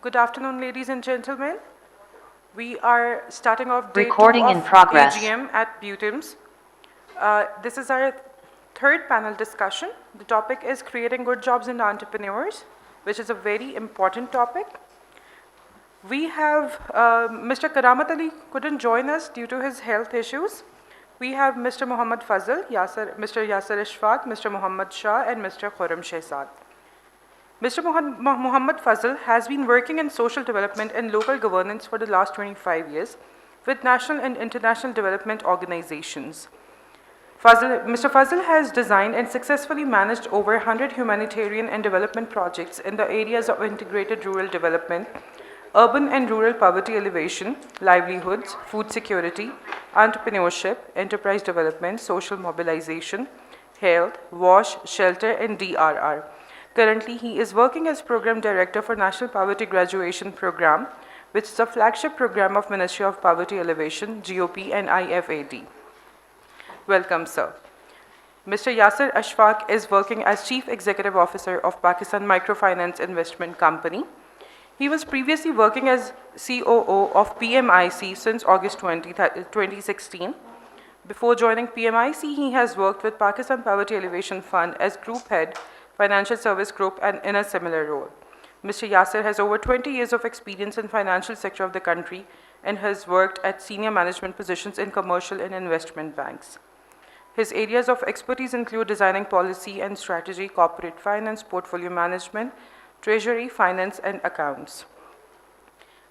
Good afternoon, ladies and gentlemen. We are starting off day Recording 2 in of progress. AGM at Butims. This is our third panel discussion. The topic is creating good jobs in entrepreneurs, which is a very important topic. We have Mr. Karamat Ali couldn't join us due to his health issues. We have Mr. Muhammad Fazal, Mr. Yasser Ishfaq, Mr. Muhammad Shah, and Mr. Khurram Shehzad. Mr. Muhammad Fazal has been working in social development and local governance for the last 25 years with national and international development organizations. Mr. Fazal has designed and successfully managed over 100 humanitarian and development projects in the areas of integrated rural development, urban and rural poverty alleviation, livelihoods, food security, entrepreneurship, enterprise development, social mobilization, health, WASH, shelter, and DRR. Currently, he is working as Program Director for National Poverty Graduation Program, which is a flagship program of Ministry of Poverty Alleviation, GOP, and IFAD. Welcome, sir. Mr. Yasser Ashfaq is working as Chief Executive Officer of Pakistan Microfinance Investment Company. He was previously working as COO of PMIC since August 2016. Before joining PMIC, he has worked with Pakistan Poverty Alleviation Fund as Group Head, Financial Service Group, and in a similar role. Mr. Yasser has over 20 years of experience in financial sector of the country and has worked at senior management positions in commercial and investment banks. His areas of expertise include designing policy and strategy, corporate finance, portfolio management, treasury, finance, and accounts.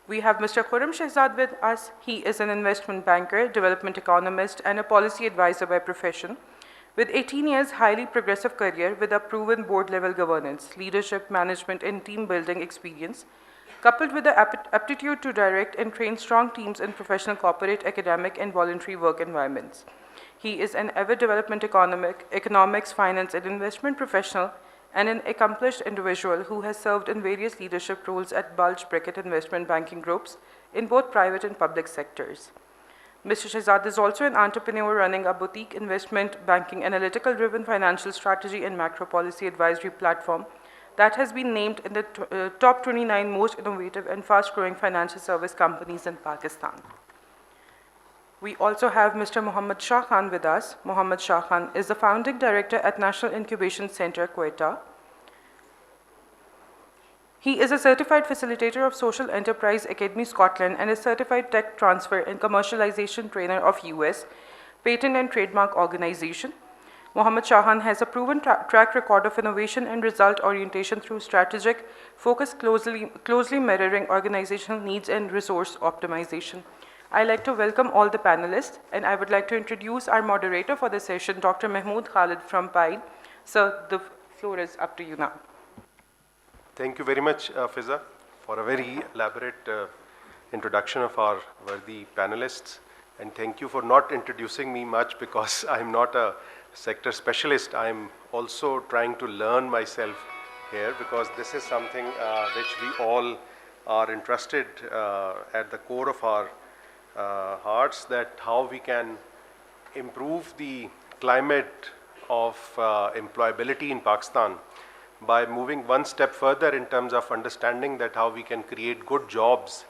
We have Mr. Khurram Shehzad with us. He is an investment banker, development economist, and a policy advisor by profession, with 18 years highly progressive career with a proven board-level governance, leadership, management, and team-building experience, coupled with the aptitude to direct and train strong teams in professional, corporate, academic, and voluntary work environments. He is an avid development economics, finance, and investment professional and an accomplished individual who has served in various leadership roles at Bulge Bracket investment banking groups in both private and public sectors. Mr. Shehzad is also an entrepreneur running a boutique investment banking analytical-driven financial strategy and macro policy advisory platform that has been named in the top 29 most innovative and fast-growing financial service companies in Pakistan. We also have Mr. Muhammad Shah Khan with us. Muhammad Shah Khan is the founding director at National Incubation Center, Quetta. He is a certified facilitator of Social Enterprise Academy Scotland and a certified tech transfer and commercialization trainer of US Patent and Trademark Organization. Muhammad Shah Khan has a proven track record of innovation and result orientation through strategic focus, closely mirroring organizational needs and resource optimization. I'd like to welcome all the panelists, and I would like to introduce our moderator for the session, Dr. Mahmood Khalid from PIDE. Sir, the floor is up to you now. Thank you very much, Fiza, for a very elaborate introduction of our worthy panelists. And thank you for not introducing me much because I'm not a sector specialist. I'm also trying to learn myself here because this is something which we all are interested at the core of our hearts, that how we can improve the climate of employability in Pakistan by moving one step further in terms of understanding that how we can create good jobs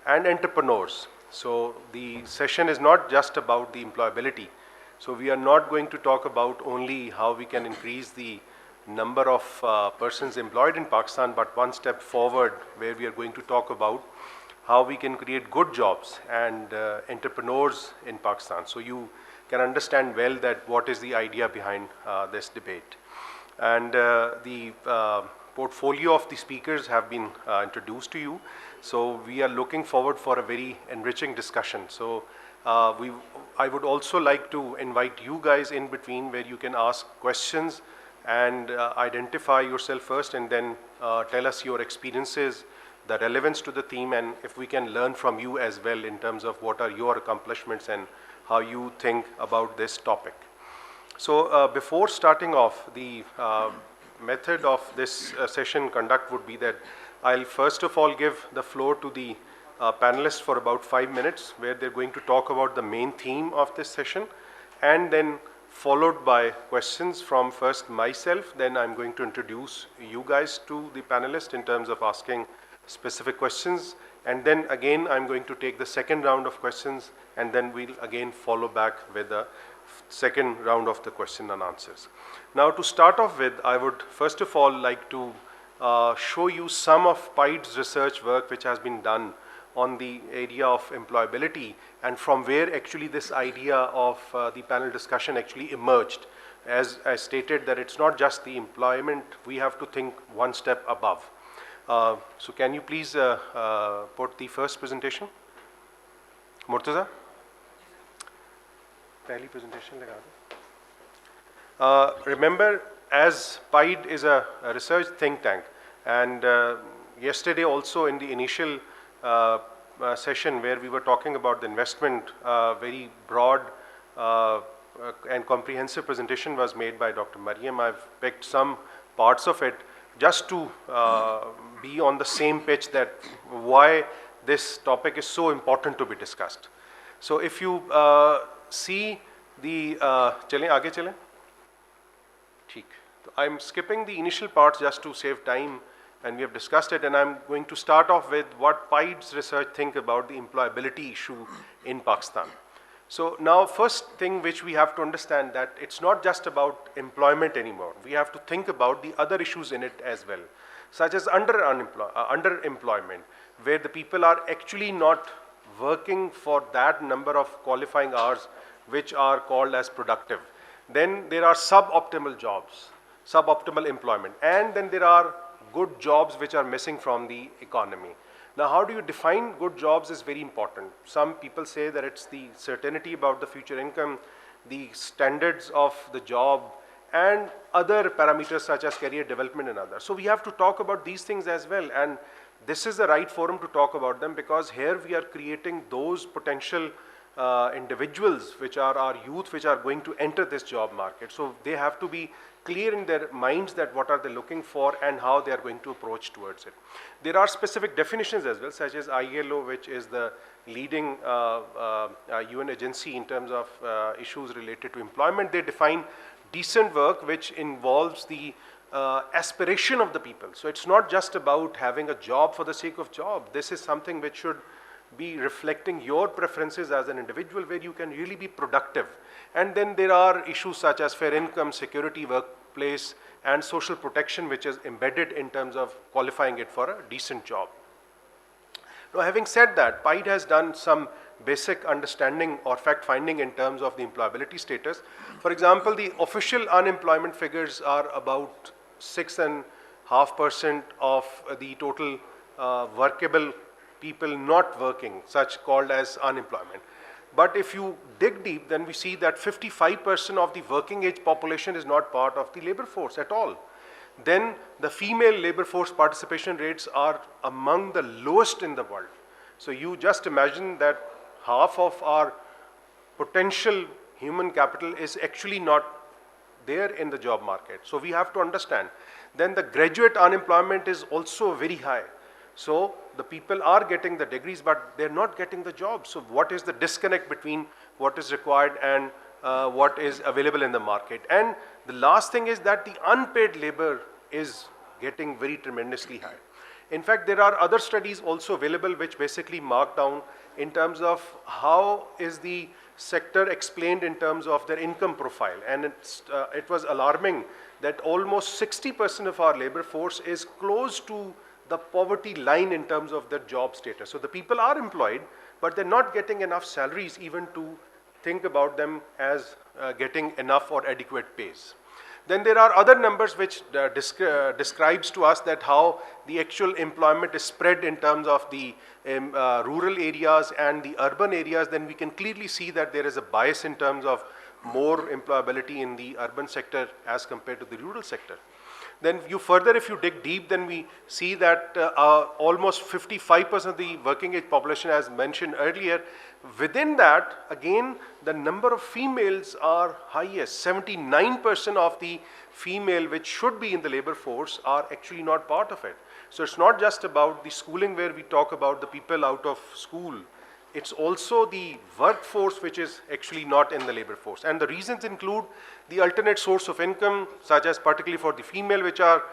and entrepreneurs. So the session is not just about the employability. So we are not going to talk about only how we can increase the number of persons employed in Pakistan, but one step forward where we are going to talk about how we can create good jobs and entrepreneurs in Pakistan. So you can understand well that what is the idea behind this debate. And the portfolio of the speakers have been introduced to you. So we are looking forward for a very enriching discussion. So I would also like to invite you guys in between where you can ask questions and identify yourself first and then tell us your experiences, the relevance to the theme, and if we can learn from you as well in terms of what are your accomplishments and how you think about this topic. So before starting off, the method of this session conduct would be that I'll first of all give the floor to the panelists for about 5 minutes where they're going to talk about the main theme of this session, and then followed by questions from first myself, then I'm going to introduce you guys to the panelists in terms of asking specific questions, and then again I'm going to take the second round of questions, and then we'll again follow back with the second round of the question and answers. Now, to start off with, I would first of all like to show you some of PIDE's research work which has been done on the area of employability, and from where actually this idea of the panel discussion actually emerged. As I stated, that it's not just the employment, we have to think one step above. So can you please put the first presentation? Murtaza? Pehli presentation laga do. Remember, as PIDE is a research think tank, and yesterday also in the initial session where we were talking about the investment, very broad and comprehensive presentation was made by Dr. Mariam. I've picked some parts of it just to be on the same pitch that why this topic is so important to be discussed. So if you see the, chale, aage chale? Theek. I'm skipping the initial parts just to save time, and we have discussed it, and I'm going to start off with what PIDE's research think about the employability issue in Pakistan. So now first thing which we have to understand that it's not just about employment anymore. We have to think about the other issues in it as well, such as underemployment, where the people are actually not working for that number of qualifying hours which are called as productive. Then there are suboptimal jobs, suboptimal employment, and then there are good jobs which are missing from the economy. Now, how do you define good jobs is very important. Some people say that it's the certainty about the future income, the standards of the job, and other parameters such as career development and others. So we have to talk about these things as well, and this is the right forum to talk about them, because here we are creating those potential individuals which are our youth which are going to enter this job market. So they have to be clear in their minds that what are they looking for and how they are going to approach towards it. There are specific definitions as well, such as ILO, which is the leading UN agency in terms of issues related to employment. They define decent work which involves the aspiration of the people. So it's not just about having a job for the sake of job. This is something which should be reflecting your preferences as an individual, where you can really be productive. And then there are issues such as fair income, security, workplace, and social protection, which is embedded in terms of qualifying it for a decent job. Now, having said that, PIDE has done some basic understanding or fact finding in terms of the employability status. For example, the official unemployment figures are about 6.5% of the total workable people not working, such called as unemployment. But if you dig deep, then we see that 55% of the working age population is not part of the labor force at all. Then the female labor force participation rates are among the lowest in the world. So you just imagine that half of our potential human capital is actually not there in the job market. So we have to understand. Then the graduate unemployment is also very high. So the people are getting the degrees, but they're not getting the jobs. So what is the disconnect between what is required and what is available in the market? And the last thing is that the unpaid labor is getting very tremendously high. In fact, there are other studies also available which basically mark down in terms of how is the sector explained in terms of their income profile. And it was alarming that almost 60% of our labor force is close to the poverty line in terms of their job status. So the people are employed, but they're not getting enough salaries even to think about them as getting enough or adequate pays. Then there are other numbers which describes to us that how the actual employment is spread in terms of the rural areas and the urban areas. Then we can clearly see that there is a bias in terms of more employability in the urban sector as compared to the rural sector. Then if you dig deep, then we see that almost 55% of the working age population, as mentioned earlier. Within that, again, the number of females are highest. 79% of the female which should be in the labor force are actually not part of it. So it's not just about the schooling where we talk about the people out of school. It's also the workforce which is actually not in the labor force. And the reasons include the alternate source of income, such as particularly for the female, which are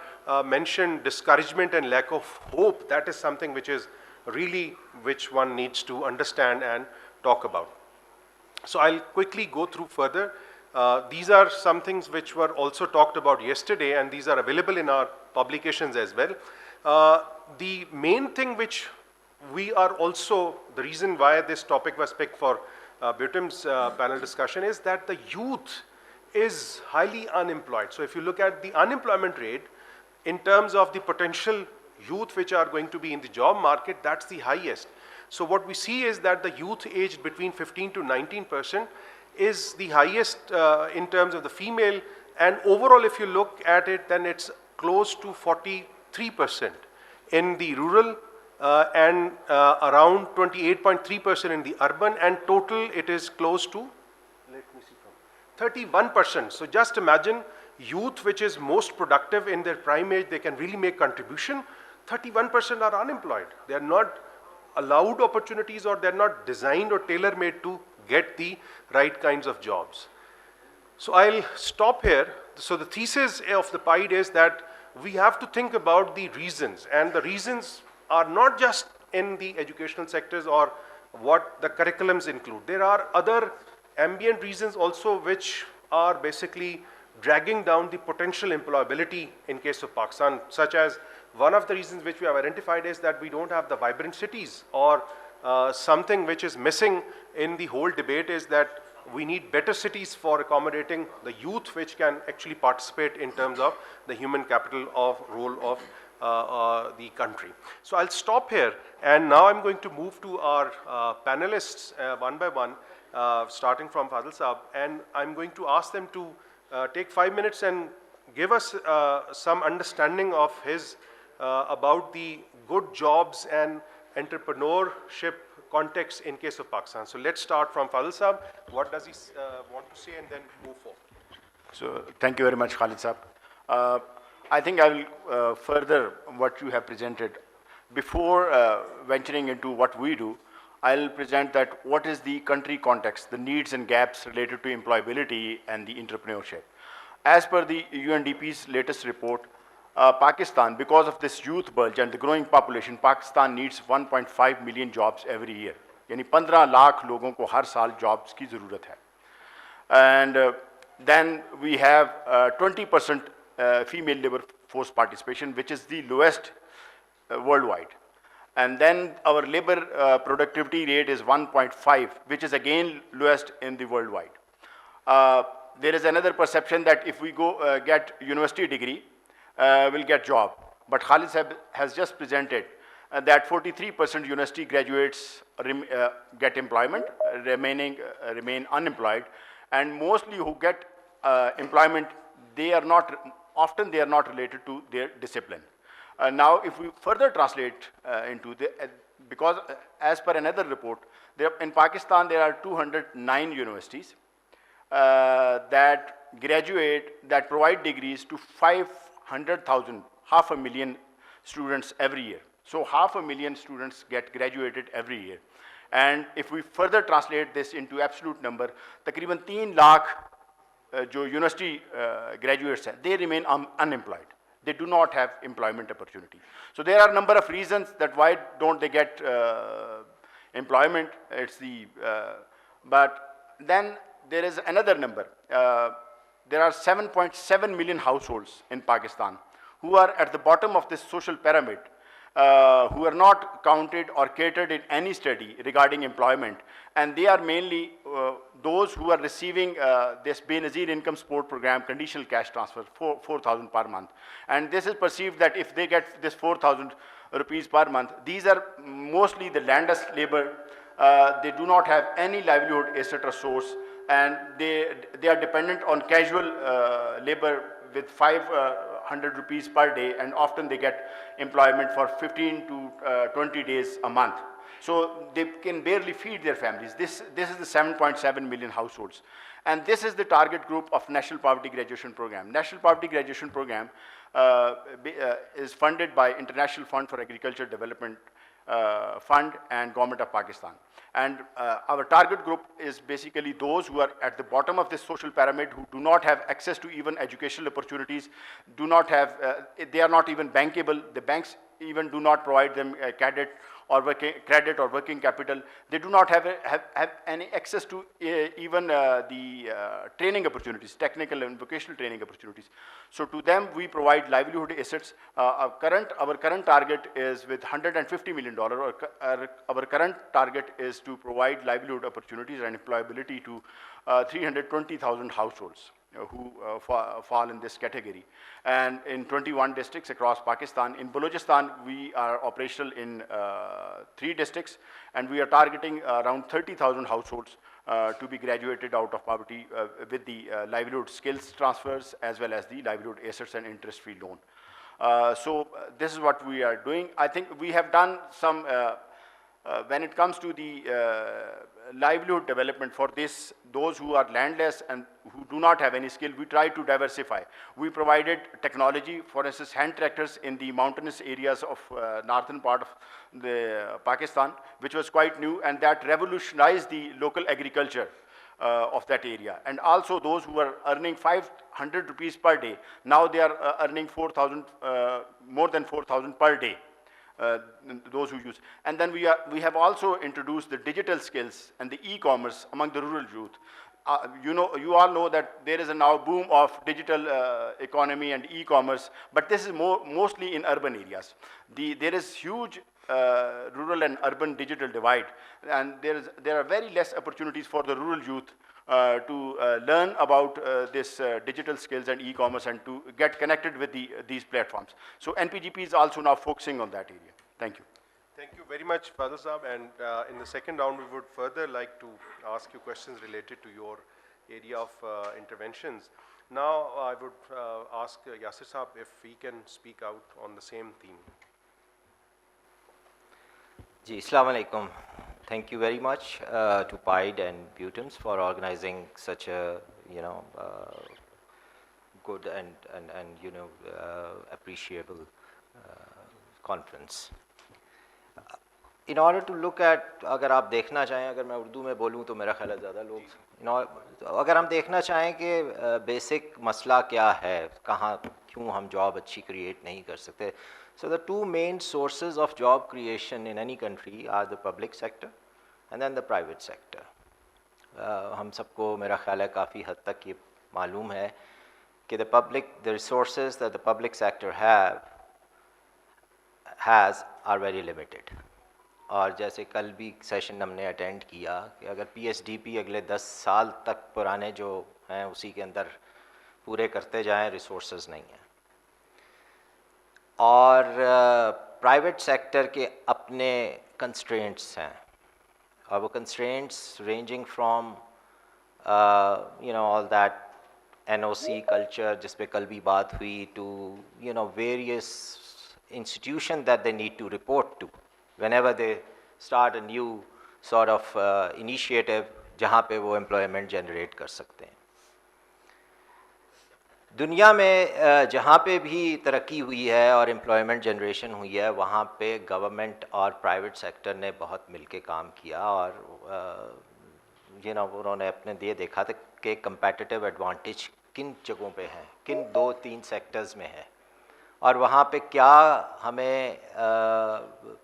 mentioned discouragement and lack of hope. That is something which is really which one needs to understand and talk about. So I'll quickly go through further. These are some things which were also talked about yesterday, and these are available in our publications as well. The main thing which we are also, the reason why this topic was picked for BUITIM's panel discussion is that the youth is highly unemployed. So if you look at the unemployment rate in terms of the potential youth which are going to be in the job market, that's the highest. So what we see is that the youth aged between 15 to 19% is the highest in terms of the female, and overall if you look at it, then it's close to 43% in the rural and around 28.3% in the urban, and total it is close to, let me see, from 31%. So just imagine youth which is most productive in their prime age, they can really make contribution. 31% are unemployed. They are not allowed opportunities, or they're not designed or tailor-made to get the right kinds of jobs. So I'll stop here. So the thesis of the PIDE is that we have to think about the reasons, and the reasons are not just in the educational sectors or what the curriculums include. There are other ambient reasons also which are basically dragging down the potential employability in case of Pakistan, such as one of the reasons which we have identified is that we don't have the vibrant cities, or something which is missing in the whole debate is that we need better cities for accommodating the youth which can actually participate in terms of the human capital of role of the country. So I'll stop here, and now I'm going to move to our panelists one by one, starting from Fadil Saab, and I'm going to ask them to take 5 minutes and give us some understanding of his about the good jobs and entrepreneurship context in case of Pakistan. So let's start from Fadil Saab. What does he want to say, and then move forward. So thank you very much, Khalid Saab. I think I will further what you have presented. Before venturing into what we do, I'll present that what is the country context, the needs and gaps related to employability and the entrepreneurship. As per the UNDP's latest report, Pakistan, because of this youth bulge and the growing population, Pakistan needs 1.5 million jobs every year. यानी 15 लाख लोगों को हर साल jobs की ज़रूरत है. And then we have 20% female labor force participation, which is the lowest worldwide. And then our labor productivity rate is 1.5, which is again lowest in the worldwide. There is another perception that if we go get university degree, we'll get job. But Khalid has just presented that 43% university graduates get employment, remain unemployed, and mostly who get employment, they are not related to their discipline. Now, if we further translate into the, because as per another report, in Pakistan there are 209 universities that provide degrees to 500,000, 500,000 students every year. So 500,000 students get graduated every year. And if we further translate this into absolute number, तकरीबन 3 लाख जो university graduates हैं, they remain unemployed. They do not have employment opportunity. So there are a number of reasons that why don't they get employment. It's the, but then there is another number. There are 7.7 million households in Pakistan who are at the bottom of this social pyramid, who are not counted or catered in any study regarding employment, and they are mainly those who are receiving this Benazir income support program, conditional cash transfer, 4,000 per month. And this is perceived that if they get this 4,000 rupees per month, these are mostly the landless labor. They do not have any livelihood asset or source, and they are dependent on casual labor with 500 rupees per day, and often they get employment for 15 to 20 days a month. So they can barely feed their families. This is the 7.7 million households. And this is the target group of National Poverty Graduation Program. National Poverty Graduation Program is funded by International Fund for Agriculture Development Fund and Government of Pakistan. And our target group is basically those who are at the bottom of this social pyramid, who do not have access to even educational opportunities, do not have, they are not even bankable. The banks even do not provide them credit or working capital. They do not have any access to even the training opportunities, technical and vocational training opportunities. So to them, we provide livelihood assets. Our current target is with $150 million. Our current target is to provide livelihood opportunities and employability to 320,000 households who fall in this category. And in 21 districts across Pakistan. In Balochistan, we are operational in 3 districts, and we are targeting around 30,000 households to be graduated out of poverty with the livelihood skills transfers as well as the livelihood assets and interest-free loan. So this is what we are doing. I think we have done some, when it comes to the livelihood development for those who are landless and who do not have any skill, we try to diversify. We provided technology, for instance, hand tractors in the mountainous areas of northern part of the Pakistan, which was quite new, and that revolutionized the local agriculture of that area. And also those who were earning 500 rupees per day, now they are earning 4,000, more than 4,000 per day. Those who use. And then we have also introduced the digital skills and the e-commerce among the rural youth. You all know that there is a now boom of digital economy and e-commerce, but this is mostly in urban areas. There is huge rural and urban digital divide, and there are very less opportunities for the rural youth to learn about this digital skills and e-commerce and to get connected with these platforms. So NPGP is also now focusing on that area. Thank you. Thank you very much, Fadil Saab. And in the second round, we would further like to ask you questions related to your area of interventions. Now, I would ask Yasir Saab if he can speak out on the same theme. Ji, Assalamu alaikum. Thank you very much to PIDE and Butams for organizing such a, good and appreciable conference. In order to look at, अगर आप देखना चाहें, अगर मैं उर्दू में बोलूँ तो मेरा ख्याल है ज़्यादा लोग, अगर हम देखना चाहें कि बेसिक मसला क्या है, कहाँ क्यों हम जॉब अच्छी क्रिएट नहीं कर सकते. So the two main sources of job creation in any country are the public sector and then the private sector. हम सबको मेरा ख्याल है काफ़ी हद तक ये मालूम है कि the resources that the public sector has are very limited. और जैसे कल भी सेशन हमने अटेंड किया कि अगर PSDP अगले 10 साल तक पुराने जो हैं उसी के अंदर पूरे करते जाएं, रिसोर्सेज नहीं हैं. और प्राइवेट सेक्टर के अपने कंस्ट्रेंट्स हैं, और वो constraints ranging from all that NOC culture जिस पे कल भी बात हुई, to various institution that they need to report to whenever they start a new sort of initiative जहाँ पे वो employment generate कर सकते हैं. दुनिया में जहाँ पे भी तरक्की हुई है और एम्प्लॉयमेंट जनरेशन हुई है, वहाँ पे गवर्नमेंट और प्राइवेट सेक्टर ने बहुत मिलके काम किया, और उन्होंने अपने दिए देखा था कि कंपेटिटिव एडवांटेज किन जगहों पे हैं, किन 2-3 सेक्टर्स में है, और वहाँ पे क्या हमें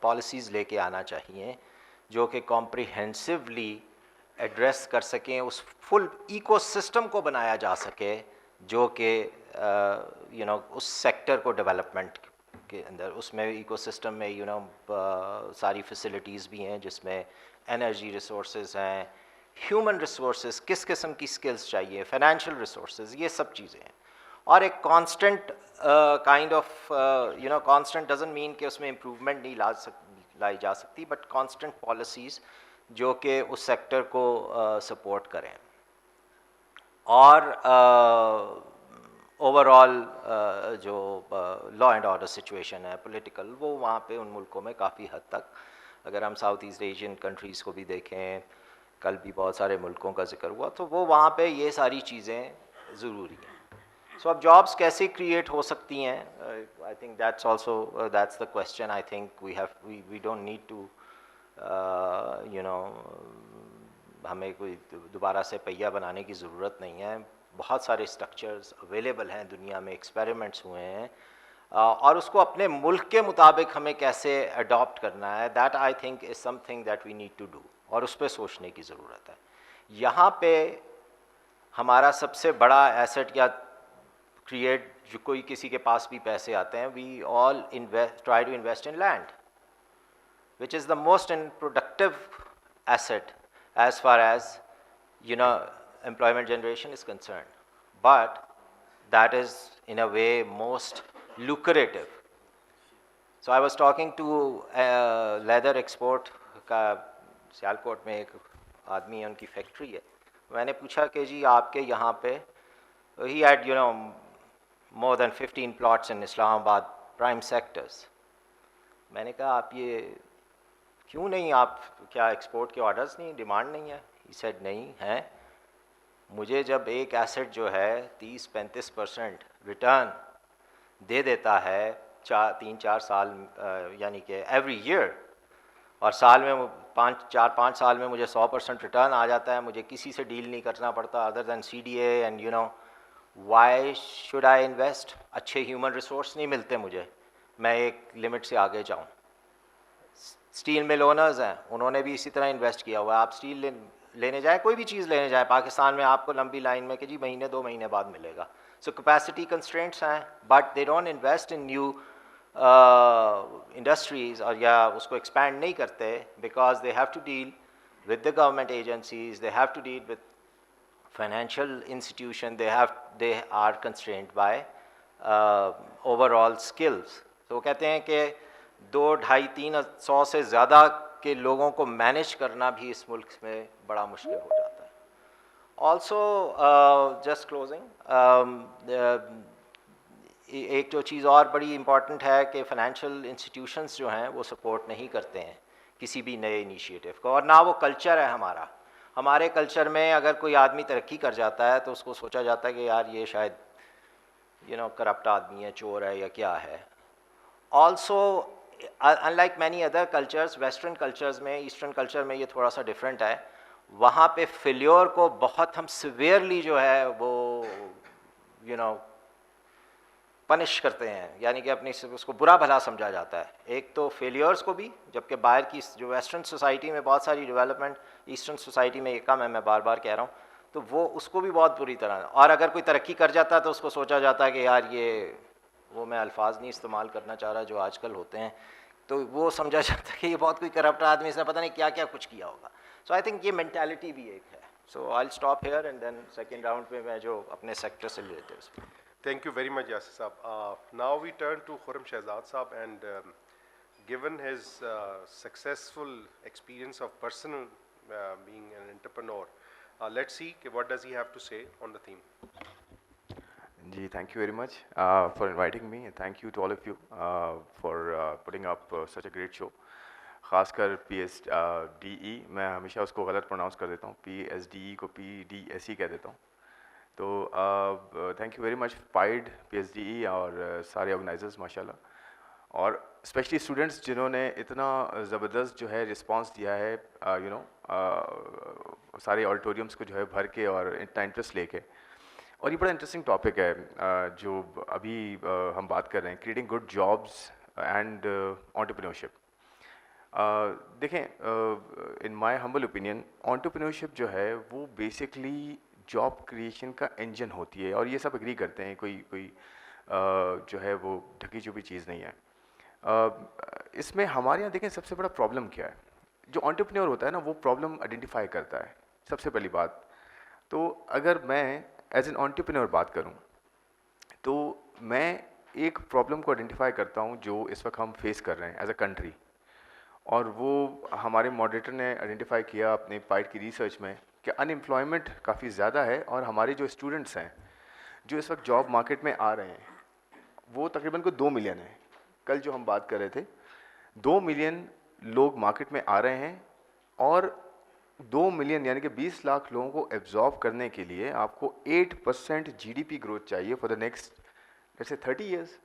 पॉलिसीज़ लेके आना चाहिए जो कि कॉम्प्रिहेंसिवली एड्रेस कर सकें, उस फुल इकोसिस्टम को बनाया जा सके जो कि उस सेक्टर को डेवलपमेंट के अंदर, उसमें इकोसिस्टम में सारी फैसिलिटीज़ भी हैं जिसमें एनर्जी रिसोर्सेज हैं, ह्यूमन रिसोर्सेज, किस किस्म की स्किल्स चाहिए, फाइनेंशियल रिसोर्सेज, ये सब चीज़ें हैं. और एक constant kind of constant doesn't mean कि उसमें इम्प्रूवमेंट नहीं लाई जा सकती, बट कांस्टेंट पॉलिसीज़ जो कि उस सेक्टर को सपोर्ट करें. और ओवरऑल जो लॉ एंड ऑर्डर सिचुएशन है पॉलिटिकल, वो वहाँ पे उन मुल्कों में काफ़ी हद तक, अगर हम साउथ ईस्ट एशियन कंट्रीज़ को भी देखें, कल भी बहुत सारे मुल्कों का जिक्र हुआ, तो वो वहाँ पे ये सारी चीज़ें ज़रूरी हैं. सो अब जॉब्स कैसे क्रिएट हो सकती हैं? I think that's also that's the question. I think we don't need to you know हमें कोई दोबारा से पहिया बनाने की ज़रूरत नहीं है. बहुत सारे स्ट्रक्चर्स अवेलेबल हैं दुनिया में, एक्सपेरिमेंट्स हुए हैं, और उसको अपने मुल्क के मुताबिक हमें कैसे अडॉप्ट करना है, that I think is something that we need to do, और उस पर सोचने की ज़रूरत है. यहाँ पे हमारा सबसे बड़ा एसेट या क्रिएट, जो कोई किसी के पास भी पैसे आते हैं, we all try to invest in land, which is the most productive asset as far as employment generation is concerned, but that is in a way most lucrative. So I was talking to leather export का सियालकोट में एक आदमी है, उनकी factory है. मैंने पूछा कि जी आपके यहाँ पे, he had more than 15 plots in Islamabad prime sectors. मैंने कहा आप ये क्यों नहीं, आप क्या एक्सपोर्ट के ऑर्डर्स नहीं, डिमांड नहीं है? ही सेड नहीं है. मुझे जब एक एसेट जो है 30-35% रिटर्न दे देता है 3-4 साल, यानी कि एवरी ईयर, और साल में 4-5 साल में मुझे 100% रिटर्न आ जाता है, मुझे किसी से डील नहीं करना पड़ता other than CDA, and why should I invest? अच्छे ह्यूमन रिसोर्स नहीं मिलते मुझे, मैं एक लिमिट से आगे जाऊँ. स्टील मिल ओनर्स हैं, उन्होंने भी इसी तरह इन्वेस्ट किया हुआ है. आप स्टील लेने जाए, कोई भी चीज़ लेने जाए पाकिस्तान में, आपको लंबी लाइन में कि जी महीने 2 महीने बाद मिलेगा. सो कैपेसिटी कंस्ट्रेंट्स हैं, but they don't invest in new industries, और या उसको एक्सपैंड नहीं करते, because they have to deal with the government agencies, they have to deal with financial institution, they are constraint by overall skills. तो वो कहते हैं कि 2-250-300 से ज़्यादा के लोगों को मैनेज करना भी इस मुल्क में बड़ा मुश्किल हो जाता है. ऑल्सो जस्ट क्लोजिंग, एक जो चीज़ और बड़ी इम्पॉर्टेंट है कि फाइनेंशियल इंस्टीट्यूशंस जो हैं वो सपोर्ट नहीं करते हैं किसी भी नए इनिशिएटिव को, और ना वो कल्चर है हमारा. हमारे कल्चर में अगर कोई आदमी तरक्की कर जाता है तो उसको सोचा जाता है कि यार ये शायद करप्ट आदमी है, चोर है या क्या है. Also unlike many other cultures, western cultures में, ईस्टर्न कल्चर में ये थोड़ा सा डिफरेंट है. वहाँ पे फेल्योर को बहुत हम सिवियरली जो है वो पनिश करते हैं, यानी कि अपनी उसको बुरा भला समझा जाता है. एक तो फेलियर्स को भी, जबकि बाहर की जो वेस्टर्न सोसाइटी में बहुत सारी डेवलपमेंट, ईस्टर्न सोसाइटी में एक कम है, मैं बार बार कह रहा हूँ, तो वो उसको भी बहुत बुरी तरह. और अगर कोई तरक्की कर जाता है तो उसको सोचा जाता है कि यार ये, वो मैं अल्फाज नहीं इस्तेमाल करना चाह रहा जो आजकल होते हैं, तो वो समझा जाता है कि ये बहुत कोई करप्ट आदमी, इसने पता नहीं क्या क्या कुछ किया होगा. सो आई थिंक ये मेंटालिटी भी एक है. So I will stop here and then second round में मैं जो अपने सेक्टर से related. Thank you very much, Yasir Saab. Now we turn to Khurram Shehzad Saab, and given his successful experience of personal being an entrepreneur, let's see what does he have to say on the theme. Ji, thank you very much for inviting me, and thank you to all of you for putting up such a great show. खासकर PSDE, मैं हमेशा उसको गलत pronounce कर देता हूँ, PSDE को PDSE कह देता हूँ. तो thank you very much pied, PSDE और सारे ऑर्गेनाइजर्स माशाल्लाह, और स्पेशली स्टूडेंट्स जिन्होंने इतना ज़बरदस्त जो है रिस्पांस दिया है, सारे ऑडिटोरियम्स को जो है भर के और इतना इंटरेस्ट लेके. और ये बड़ा इंटरेस्टिंग टॉपिक है जो अभी हम बात कर रहे हैं, creating good jobs and entrepreneurship. देखें, in my humble opinion, entrepreneurship जो है वो बेसिकली जॉब क्रिएशन का इंजन होती है, और ये सब एग्री करते हैं, कोई जो है वो ढकी छुपी चीज़ नहीं है. इसमें हमारे यहाँ देखें सबसे बड़ा प्रॉब्लम क्या है. जो एंटरप्रेन्योर होता है ना, वो प्रॉब्लम आइडेंटिफाई करता है सबसे पहली बात. तो अगर मैं एज एन एंटरप्रेन्योर बात करूँ तो मैं एक प्रॉब्लम को आइडेंटिफाई करता हूँ जो इस वक्त हम फेस कर रहे हैं एज अ कंट्री, और वो हमारे मॉडरेटर ने आइडेंटिफाई किया अपने पाइट की रिसर्च में कि अनएम्प्लॉयमेंट काफ़ी ज़्यादा है, और हमारे जो स्टूडेंट्स हैं जो इस वक्त जॉब मार्केट में आ रहे हैं वो तकरीबन को 2 मिलियन है. कल जो हम बात कर रहे थे, 2 मिलियन लोग मार्केट में आ रहे हैं, और 2 मिलियन यानी कि 20 लाख लोगों को एब्जॉर्ब करने के लिए आपको 8% जीडीपी ग्रोथ चाहिए for the next let's say 30 years,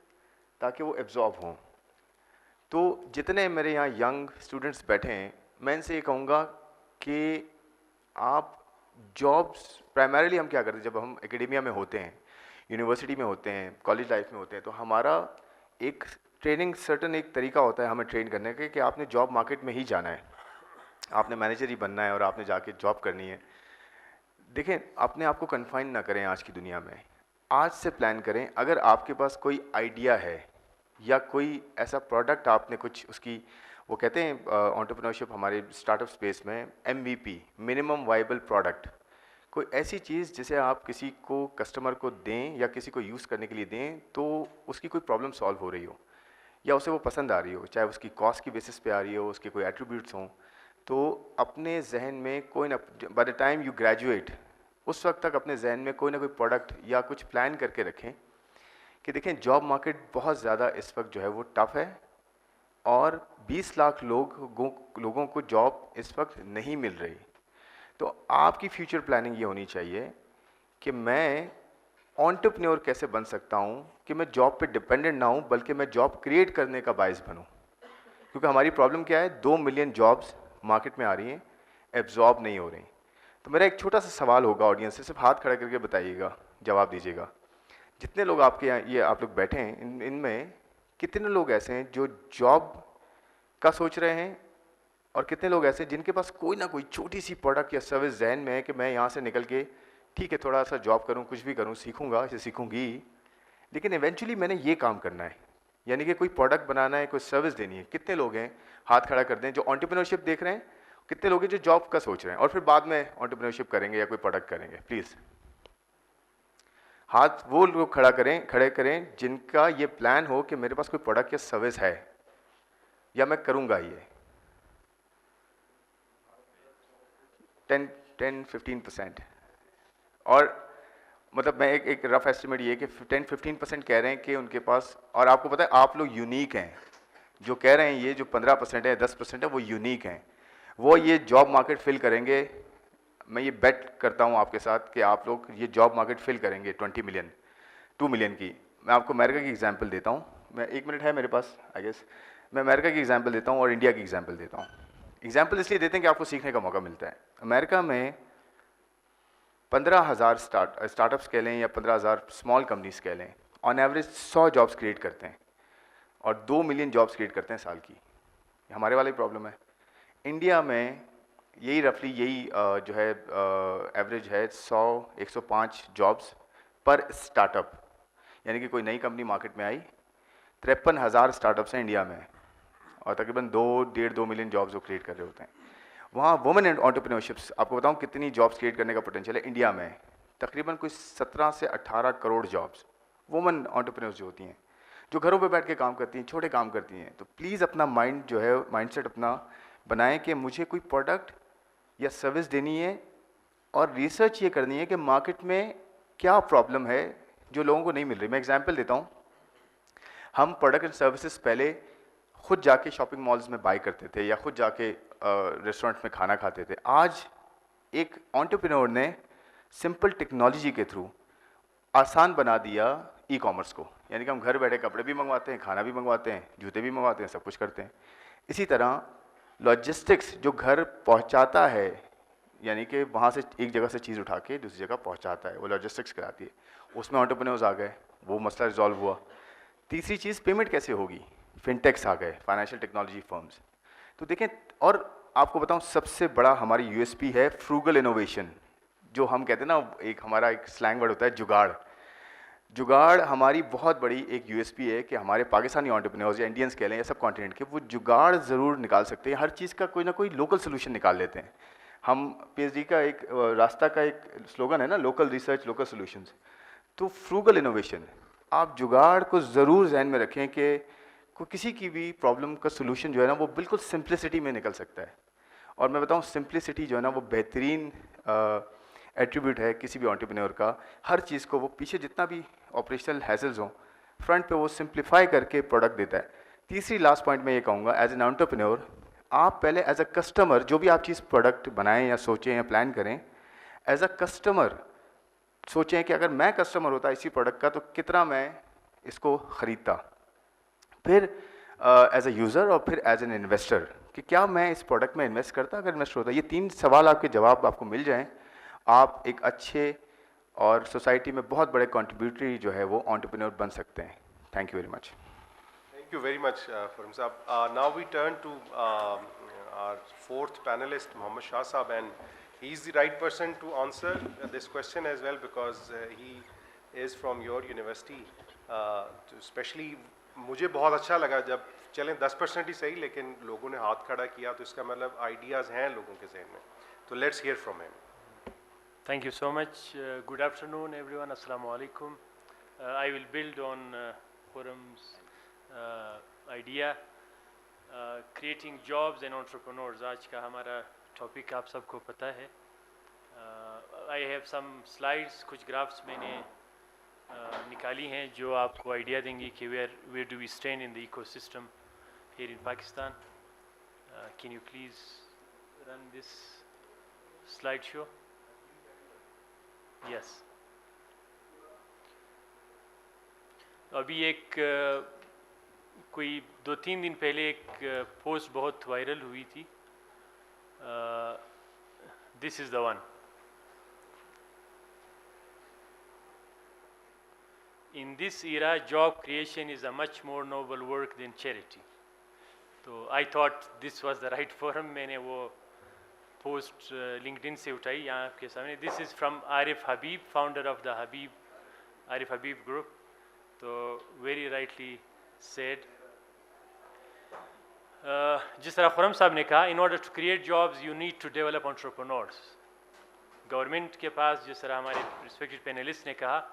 ताकि वो एब्जॉर्ब हों। तो जितने मेरे यहाँ यंग स्टूडेंट्स बैठे हैं, मैं इनसे ये कहूँगा कि आप जॉब्स प्राइमरीली हम क्या करते हैं जब हम एकेडेमिया में होते हैं, यूनिवर्सिटी में होते हैं, कॉलेज लाइफ में होते हैं, तो हमारा एक ट्रेनिंग सर्टन एक तरीका होता है हमें ट्रेन करने का कि आपने जॉब मार्केट में ही जाना है, आपने मैनेजर ही बनना है और आपने जाके जॉब करनी है। देखें, अपने आप को कन्फाइन ना करें आज की दुनिया में, आज से प्लान करें। अगर आपके पास कोई आइडिया है या कोई ऐसा प्रोडक्ट आपने कुछ उसकी, वो कहते हैं एंटरप्रेन्योरशिप हमारे स्टार्टअप स्पेस में MVP मिनिमम वाइबल प्रोडक्ट, कोई ऐसी चीज़ जिसे आप किसी को कस्टमर को दें या किसी को यूज़ करने के लिए दें तो उसकी कोई प्रॉब्लम सॉल्व हो रही हो या उसे वो पसंद आ रही हो, चाहे उसकी कॉस्ट की बेसिस पे आ रही हो, उसके कोई एट्रीब्यूट्स हों, तो अपने जहन में कोई ना, by the time you graduate उस वक्त तक अपने जहन में कोई ना कोई प्रोडक्ट या कुछ प्लान करके रखें कि देखें जॉब मार्केट बहुत ज़्यादा इस वक्त जो है वो टफ़ है और 20 लाख लोगों को जॉब इस वक्त नहीं मिल रही। तो आपकी फ्यूचर प्लानिंग ये होनी चाहिए कि मैं एंटरप्रेन्योर कैसे बन सकता हूँ कि मैं जॉब पे डिपेंडेंट ना हूँ बल्कि मैं जॉब क्रिएट करने का बायस बनूँ। क्योंकि हमारी प्रॉब्लम क्या है, 2 मिलियन जॉब्स मार्केट में आ रही हैं, एब्जॉर्ब नहीं हो रही। तो मेरा एक छोटा सा सवाल होगा ऑडियंस से, सिर्फ हाथ खड़ा करके बताइएगा, जवाब दीजिएगा। जितने लोग आपके यहाँ ये आप लोग बैठे हैं, इनमें कितने लोग ऐसे हैं जो जॉब का सोच रहे हैं और कितने लोग ऐसे जिनके पास कोई ना कोई छोटी सी प्रोडक्ट या सर्विस जहन में है कि मैं यहाँ से निकल के ठीक है थोड़ा सा जॉब करूँ, कुछ भी करूँ, सीखूंगा, इसे सीखूंगी, लेकिन इवेंचुअली मैंने ये काम करना है, यानी कि कोई प्रोडक्ट बनाना है, कोई सर्विस देनी है। कितने लोग हैं, हाथ खड़ा कर दें, जो एंटरप्रेन्योरशिप देख रहे हैं? कितने लोग हैं जो जॉब का सोच रहे हैं और फिर बाद में एंटरप्रेन्योरशिप करेंगे या कोई प्रोडक्ट करेंगे? प्लीज़ हाथ वो लोग खड़े करें जिनका ये प्लान हो कि मेरे पास कोई प्रोडक्ट या सर्विस है या मैं करूँगा ये। 10-15%। और मतलब मैं एक रफ एस्टिमेट ये कि 10-15% कह रहे हैं कि उनके पास, और आपको पता है आप लोग यूनिक हैं, जो कह रहे हैं ये जो 15% है 10% है वो यूनिक हैं, वो ये जॉब मार्केट फिल करेंगे। मैं ये बेट करता हूँ आपके साथ कि आप लोग ये जॉब मार्केट फिल करेंगे 2 मिलियन की। मैं आपको अमेरिका की एग्जांपल देता हूँ, मैं 1 मिनट है मेरे पास आई गेस, मैं अमेरिका की एग्जांपल देता हूँ और इंडिया की एग्जांपल देता हूँ। एग्जांपल इसलिए देते हैं कि आपको सीखने का मौका मिलता है। अमेरिका में 15,000 स्टार्टअप्स कह लें या 15,000 स्मॉल कंपनीज कह लें, ऑन एवरेज 100 जॉब्स क्रिएट करते हैं और 2 मिलियन जॉब्स क्रिएट करते हैं साल की। हमारे वाली प्रॉब्लम है। इंडिया में यही रफली यही जो है एवरेज है 100-105 जॉब्स पर स्टार्टअप, यानी कि कोई नई कंपनी मार्केट में आई, 53,000 स्टार्टअप्स हैं इंडिया में और तकरीबन 2-1.5-2 मिलियन जॉब्स वो क्रिएट कर रहे होते हैं। वहाँ वुमेन एंटरप्रेन्योरशिप्स, आपको बताऊँ कितनी जॉब्स क्रिएट करने का पोटेंशियल है इंडिया में, तकरीबन कोई 17 से 18 करोड़ जॉब्स वुमेन एंटरप्रेन्योर्स जो होती हैं, जो घरों पे बैठ के काम करती हैं, छोटे काम करती हैं। तो प्लीज़ अपना माइंड जो है, माइंडसेट अपना बनाएं कि मुझे कोई प्रोडक्ट या सर्विस देनी है और रिसर्च ये करनी है कि मार्केट में क्या प्रॉब्लम है जो लोगों को नहीं मिल रही। मैं एग्जांपल देता हूँ, हम प्रोडक्ट एंड सर्विसेज पहले खुद जाके शॉपिंग मॉल्स में बाई करते थे या खुद जाके रेस्टोरेंट में खाना खाते थे। आज एक एंटरप्रेन्योर ने सिंपल टेक्नोलॉजी के थ्रू आसान बना दिया ई-कॉमर्स को, यानी कि हम घर बैठे कपड़े भी मंगवाते हैं, खाना भी मंगवाते हैं, जूते भी मंगवाते हैं, सब कुछ करते हैं। इसी तरह लॉजिस्टिक्स जो घर पहुंचाता है, यानी कि वहाँ से एक जगह से चीज़ उठा के दूसरी जगह पहुंचाता है, वो लॉजिस्टिक्स कराती है, उसमें एंटरप्रेन्योर्स आ गए, वो मसला रिजॉल्व हुआ। तीसरी चीज़ पेमेंट कैसे होगी, फिनटेक्स आ गए, फाइनेंशियल टेक्नोलॉजी फर्म्स। तो देखें, और आपको बताऊं सबसे बड़ा हमारी USP है फ्रूगल इनोवेशन, जो हम कहते हैं ना, एक हमारा एक स्लैंग वर्ड होता है जुगाड़। जुगाड़ हमारी बहुत बड़ी एक USP है कि हमारे पाकिस्तानी एंटरप्रेन्योर्स या इंडियंस कह लें या सब कॉन्टिनेंट के, वो जुगाड़ ज़रूर निकाल सकते हैं, हर चीज़ का कोई ना कोई लोकल सोल्यूशन निकाल लेते हैं। हम PhD का एक रास्ता का एक स्लोगन है ना, लोकल रिसर्च लोकल सोल्यूशंस। तो फ्रूगल इनोवेशन, आप जुगाड़ को ज़रूर जहन में रखें कि किसी की भी प्रॉब्लम का सोल्यूशन जो है ना वो बिल्कुल सिंप्लिसिटी में निकल सकता है। और मैं बताऊं सिंप्लिसिटी जो है ना वो बेहतरीन एट्रीब्यूट है किसी भी एंटरप्रेन्योर का। हर चीज़ को वो पीछे जितना भी ऑपरेशनल हैसल्स हों, फ्रंट पे वो सिंप्लीफाई करके प्रोडक्ट देता है। तीसरी लास्ट पॉइंट मैं ये कहूँगा, एज एन एंटरप्रेन्योर आप पहले एज अ कस्टमर जो भी आप चीज़ प्रोडक्ट बनाएं या सोचें या प्लान करें, एज अ कस्टमर सोचें कि अगर मैं कस्टमर होता इसी प्रोडक्ट का तो कितना मैं इसको ख़रीदता। फिर एज अ यूज़र और फिर एज एन इन्वेस्टर कि क्या मैं इस प्रोडक्ट में इन्वेस्ट करता अगर इन्वेस्टर होता। ये 3 सवाल आपके जवाब आपको मिल जाएं, आप एक अच्छे और सोसाइटी में बहुत बड़े कंट्रीब्यूटरी जो है वो एंटरप्रेन्योर बन सकते हैं। Thank you very much. Thank you very much, Farum Saab. Now we turn to our fourth panelist, Mohammad Shah Saab, and he's the right person to answer this question as well because he is from your university. Especially, मुझे बहुत अच्छा लगा जब चलें 10% ही सही लेकिन लोगों ने हाथ खड़ा किया तो इसका मतलब आइडियाज़ हैं लोगों के जहन में। तो let's hear from him. Thank you so much. Good afternoon, everyone. Assalamu alaikum. I will build on Khurram's idea, creating jobs and entrepreneurs. आज का हमारा टॉपिक आप सबको पता है. I have some slides, कुछ ग्राफ्स मैंने निकाली हैं जो आपको आइडिया देंगी कि where do we stand in the ecosystem here in Pakistan. Can you please run this slideshow? Yes. अभी एक कोई 2-3 दिन पहले एक पोस्ट बहुत वायरल हुई थी. This is the one. In this era, job creation is a much more noble work than charity. तो I thought this was the right forum. मैंने वो पोस्ट लिंक्डइन से उठाई यहाँ आपके सामने. This is from Arif Habib, founder of the Arif Habib group. तो very rightly said. जिस तरह खुरम साहब ने कहा, in order to create jobs you need to develop entrepreneurs. Government के पास, जिस तरह हमारे रिस्पेक्टेड पैनलिस्ट ने कहा,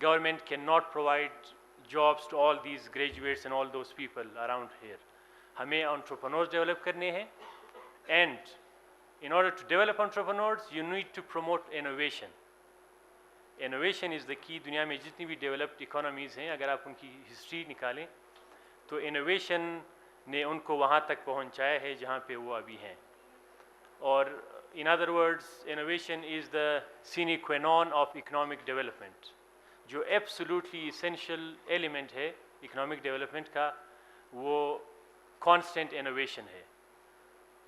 government cannot provide jobs to all these graduates and all those people around here. हमें entrepreneurs develop करने हैं, and in order to develop entrepreneurs you need to promote innovation. Innovation is the key. दुनिया में जितनी भी developed economies हैं, अगर आप उनकी history निकालें तो innovation ने उनको वहाँ तक पहुँचाया है जहाँ पे वो अभी हैं. और in other words, innovation is the sine qua non of economic development. जो absolutely essential element है economic development का, वो constant innovation है.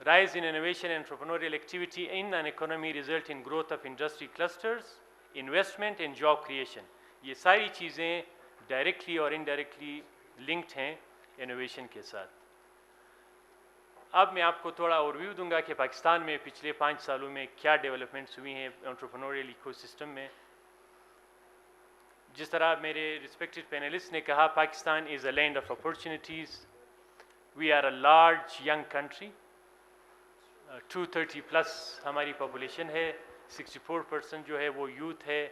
Rise in innovation and entrepreneurial activity in an economy result in growth of industry clusters, investment and job creation. ये सारी चीज़ें directly और indirectly linked हैं innovation के साथ. अब मैं आपको थोड़ा ओवरव्यू दूंगा कि पाकिस्तान में पिछले 5 सालों में क्या डेवलपमेंट्स हुई हैं एंटरप्रेन्योरियल इकोसिस्टम में. जिस तरह मेरे रिस्पेक्टेड पैनलिस्ट ने कहा, Pakistan is a land of opportunities. We are a large young country. 230 plus हमारी पॉपुलेशन है. 64% जो है वो यूथ है.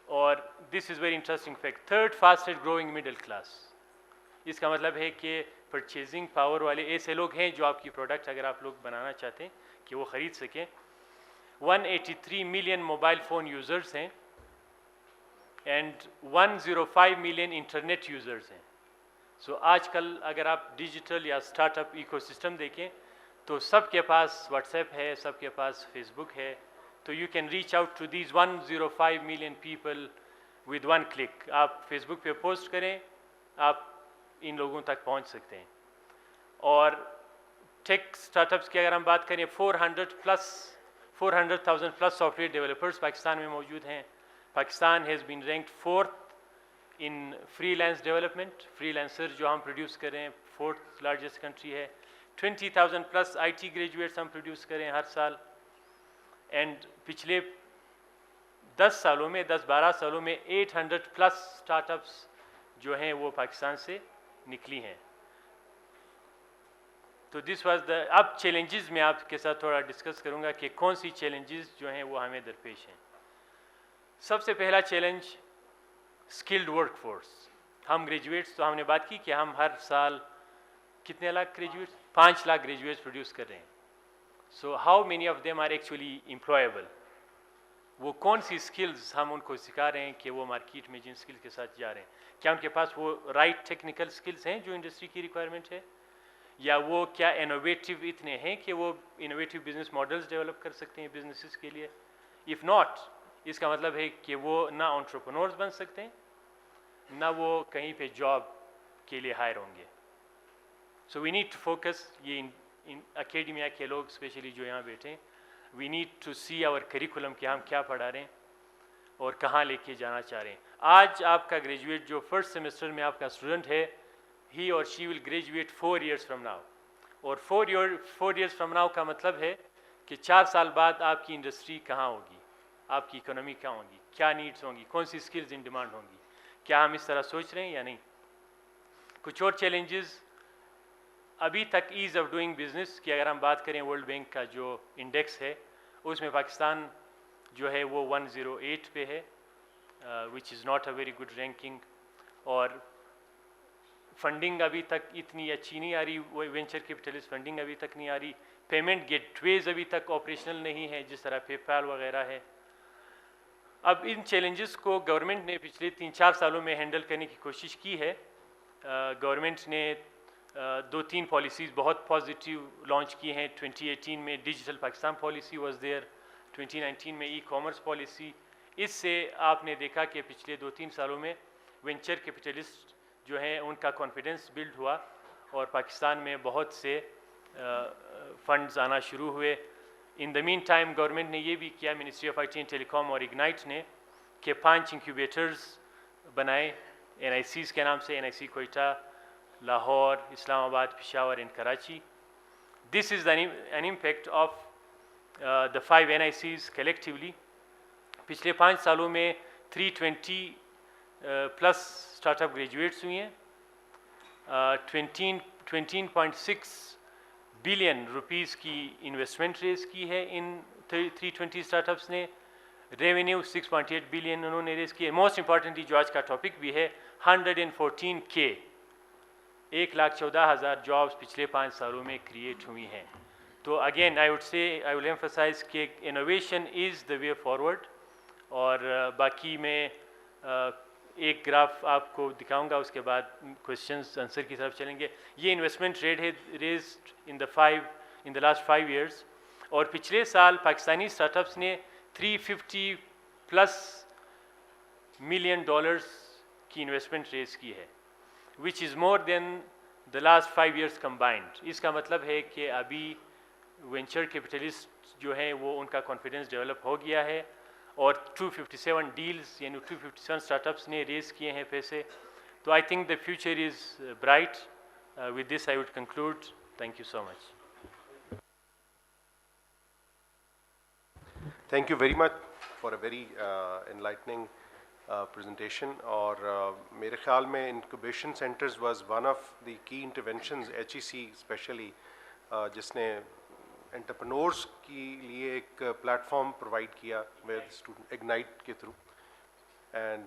और this is very interesting fact, 3rd fastest growing middle class. इसका मतलब है कि परचेजिंग पावर वाले ऐसे लोग हैं जो आपकी प्रोडक्ट अगर आप लोग बनाना चाहते हैं कि वो ख़रीद सकें. 183 मिलियन मोबाइल फ़ोन यूज़र्स हैं एंड 105 मिलियन इंटरनेट यूज़र्स हैं. सो आजकल अगर आप डिजिटल या स्टार्टअप इकोसिस्टम देखें तो सबके पास व्हाट्सएप है, सबके पास फेसबुक है. तो you can reach out to these 105 million people with 1 click. आप फेसबुक पे पोस्ट करें, आप इन लोगों तक पहुंच सकते हैं. और टेक स्टार्टअप्स की अगर हम बात करें, 400,000 प्लस सॉफ्टवेयर डेवलपर्स पाकिस्तान में मौजूद हैं. Pakistan has been ranked 4th in freelance development. Freelancer जो हम प्रोड्यूस कर रहे हैं 4th लार्जेस्ट कंट्री है. 20,000 प्लस IT ग्रेजुएट्स हम प्रोड्यूस करें हर साल. एंड पिछले 10 सालों में, 10-12 सालों में 800 प्लस स्टार्टअप्स जो हैं वो पाकिस्तान से निकली हैं. तो दिस वाज द. अब चैलेंजेस मैं आपके साथ थोड़ा डिस्कस करूंगा कि कौन सी चैलेंजेस जो हैं वो हमें दरपेश हैं. सबसे पहला चैलेंज स्किल्ड वर्कफोर्स. हम ग्रेजुएट्स, तो हमने बात की कि हम हर साल कितने lakh graduates, 5 lakh graduates produce कर रहे हैं. So how many of them are actually employable. वो कौन सी स्किल्स हम उनको सिखा रहे हैं कि वो मार्केट में जिन स्किल के साथ जा रहे हैं, क्या उनके पास वो राइट टेक्निकल स्किल्स हैं जो इंडस्ट्री की रिक्वायरमेंट है, या वो क्या इनोवेटिव इतने हैं कि वो इनोवेटिव बिजनेस मॉडल्स डेवलप कर सकते हैं बिजनेसेस के लिए? इफ़ नॉट, इसका मतलब है कि वो ना एंटरप्रेन्योर्स बन सकते हैं ना वो कहीं पे जॉब के लिए हायर होंगे। So we need to focus, ये इन एकेडमिया के लोग स्पेशली जो यहाँ बैठे हैं, we need to see our curriculum कि हम क्या पढ़ा रहे हैं और कहाँ लेके जाना चाह रहे हैं। आज आपका ग्रेजुएट जो फर्स्ट सेमेस्टर में आपका स्टूडेंट है, ही और she will graduate 4 years from now, और 4 years फ्रॉम नाउ का मतलब है कि 4 साल बाद आपकी इंडस्ट्री कहाँ होगी, आपकी इकोनॉमी कहाँ होगी, क्या नीड्स होंगी, कौन सी स्किल्स इन डिमांड होंगी। क्या हम इस तरह सोच रहे हैं या नहीं? कुछ और चैलेंजेस अभी तक ईज़ ऑफ डूइंग बिजनेस की अगर हम बात करें, वर्ल्ड बैंक का जो इंडेक्स है उसमें पाकिस्तान जो है वो 108 पे है, which is not a very good ranking. और फंडिंग अभी तक इतनी अच्छी नहीं आ रही, वेंचर कैपिटलिस्ट फंडिंग अभी तक नहीं आ रही, पेमेंट गेटवेज अभी तक ऑपरेशनल नहीं है जिस तरह पेपैल वगैरह है। अब इन चैलेंजेस को गवर्नमेंट ने पिछले 3-4 सालों में हैंडल करने की कोशिश की है। गवर्नमेंट ने 2-3 पॉलिसीज़ बहुत पॉजिटिव लॉन्च की हैं। 2018 में digital Pakistan policy was there, 2019 में ई कॉमर्स पॉलिसी। इससे आपने देखा कि पिछले 2-3 सालों में वेंचर कैपिटलिस्ट जो हैं उनका कॉन्फिडेंस बिल्ड हुआ और पाकिस्तान में बहुत से फंड्स आना शुरू हुए। In the mean time government ने ये भी किया, ministry of IT and telecom और इग्नाइट ने, कि 5 इंक्यूबेटर्स बनाए NICs के नाम से, NIC Quetta, Lahore, Islamabad, Peshawar and Karachi. This is an impact of the 5 NICs collectively. पिछले 5 सालों में 320 प्लस स्टार्टअप ग्रेजुएट्स हुई हैं। 20.6 बिलियन रुपीस की इन्वेस्टमेंट रेज की है इन 320 स्टार्टअप्स ने। रेवेन्यू 6.8 बिलियन उन्होंने रेज किए। मोस्ट इंपॉर्टेंटली जो आज का टॉपिक भी है, 114K 1,14,000 जॉब्स पिछले 5 सालों में क्रिएट हुई हैं। तो अगेन आई विल एम्फसाइज कि innovation is the way forward. और बाकी मैं एक ग्राफ आपको दिखाऊंगा, उसके बाद क्वेश्चंस आंसर की तरफ चलेंगे। ये इन्वेस्टमेंट रेट है raised in the last 5 years, और पिछले साल पाकिस्तानी स्टार्टअप्स ने 350+ मिलियन डॉलर्स की इन्वेस्टमेंट रेज की है, which is more than the last 5 years combined. इसका मतलब है कि अभी वेंचर कैपिटलिस्ट जो हैं वो उनका कॉन्फिडेंस डेवलप हो गया है और 257 डील्स यानी 257 स्टार्टअप्स ने रेज किए हैं पैसे। तो I think the future is bright. With this I would conclude. Thank you so much. Thank you very much for a very enlightening presentation. और मेरे ख्याल में incubation centers was one of the key interventions, HEC especially, जिसने entrepreneurs के लिए एक platform provide किया with student ignite के थ्रू, एंड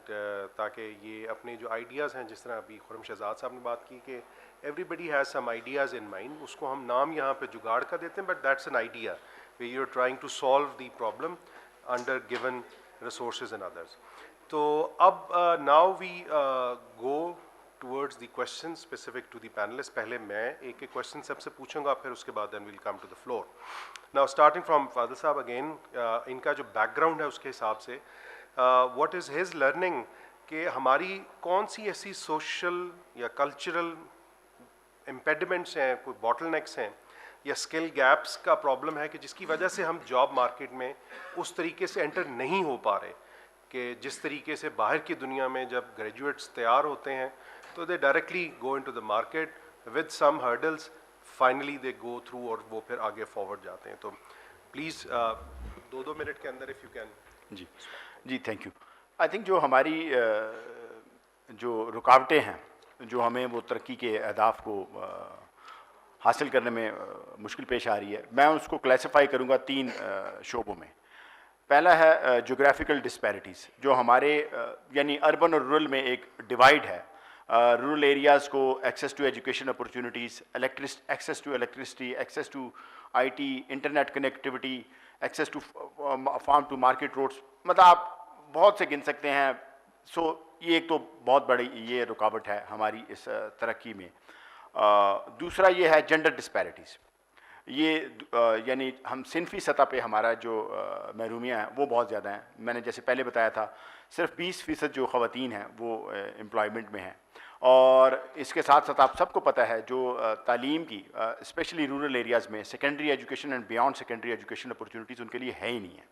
ताकि ये अपने जो आइडियाज़ हैं, जिस तरह अभी खुरम शहजाद साहब ने बात की कि everybody has some ideas in mind, उसको हम नाम यहाँ पे जुगाड़ का देते हैं, but that's an idea way you are trying to solve the problem under given resources and others. तो अब now we go towards the questions specific to the panelists. पहले मैं एक एक क्वेश्चन सबसे पूछूंगा, फिर उसके बाद then we'll come to the floor. Now starting from Fadil साहब again, इनका जो बैकग्राउंड है उसके हिसाब से what is his learning कि हमारी कौन सी ऐसी सोशल या कल्चरल इम्पेडिमेंट्स हैं, कोई बॉटलनेक्स हैं या स्किल गैप्स का प्रॉब्लम है कि जिसकी वजह से हम जॉब मार्केट में उस तरीके से एंटर नहीं हो पा रहे कि जिस तरीके से बाहर की दुनिया में जब ग्रेजुएट्स तैयार होते हैं तो they directly go into the market with some hurdles, finally they go through और वो फिर आगे फॉरवर्ड जाते हैं। तो प्लीज़ 2-2 मिनट के अंदर इफ़ यू कैन। जी थैंक यू। आई थिंक जो हमारी जो रुकावटें हैं, जो हमें वो तरक्की के अहदाफ को हासिल करने में मुश्किल पेश आ रही है, मैं उसको क्लासिफाई करूँगा 3 शोबों में। पहला है जोग्राफिकल डिस्पैरिटीज़, जो हमारे यानी अर्बन और रूरल में एक डिवाइड है। रूरल एरियाज़ को access to education opportunities, access to electricity, access to IT, internet connectivity, access to farm to market roads, मतलब आप बहुत से गिन सकते हैं। सो ये एक तो बहुत बड़ी ये रुकावट है हमारी इस तरक्की में। दूसरा ये है जेंडर डिस्पैरिटीज़। ये यानी हम सिनफी सतह पे हमारा जो महरूमियाँ हैं वो बहुत ज़्यादा हैं। मैंने जैसे पहले बताया था, सिर्फ 20% जो ख़वातीन हैं वो एम्प्लॉयमेंट में हैं, और इसके साथ साथ आप सबको पता है जो तालीम की स्पेशली रूरल एरियाज़ में secondary education and beyond secondary education opportunities उनके लिए है ही नहीं है।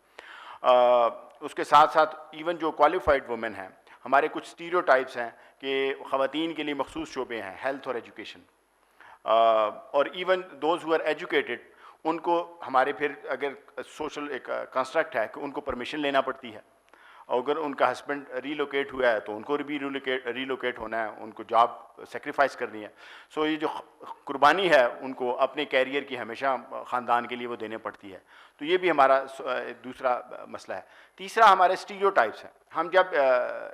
उसके साथ साथ इवन जो क्वालिफाइड वुमेन हैं, हमारे कुछ स्टीरियोटाइप्स हैं कि ख़वातीन के लिए मखसूस शोबे हैं, हेल्थ और एजुकेशन, और even those who are educated उनको हमारे फिर अगर सोशल एक कंस्ट्रक्ट है कि उनको परमिशन लेना पड़ती है, और अगर उनका हस्बैंड रीलोकेट हुआ है तो उनको भी रीलोकेट होना है, उनको जॉब सेक्रीफाइस करनी है। सो ये जो कुर्बानी है उनको अपने कैरियर की हमेशा ख़ानदान के लिए वो देने पड़ती है। तो ये भी हमारा दूसरा मसला है। तीसरा हमारे स्टीरियोटाइप्स हैं। हम जब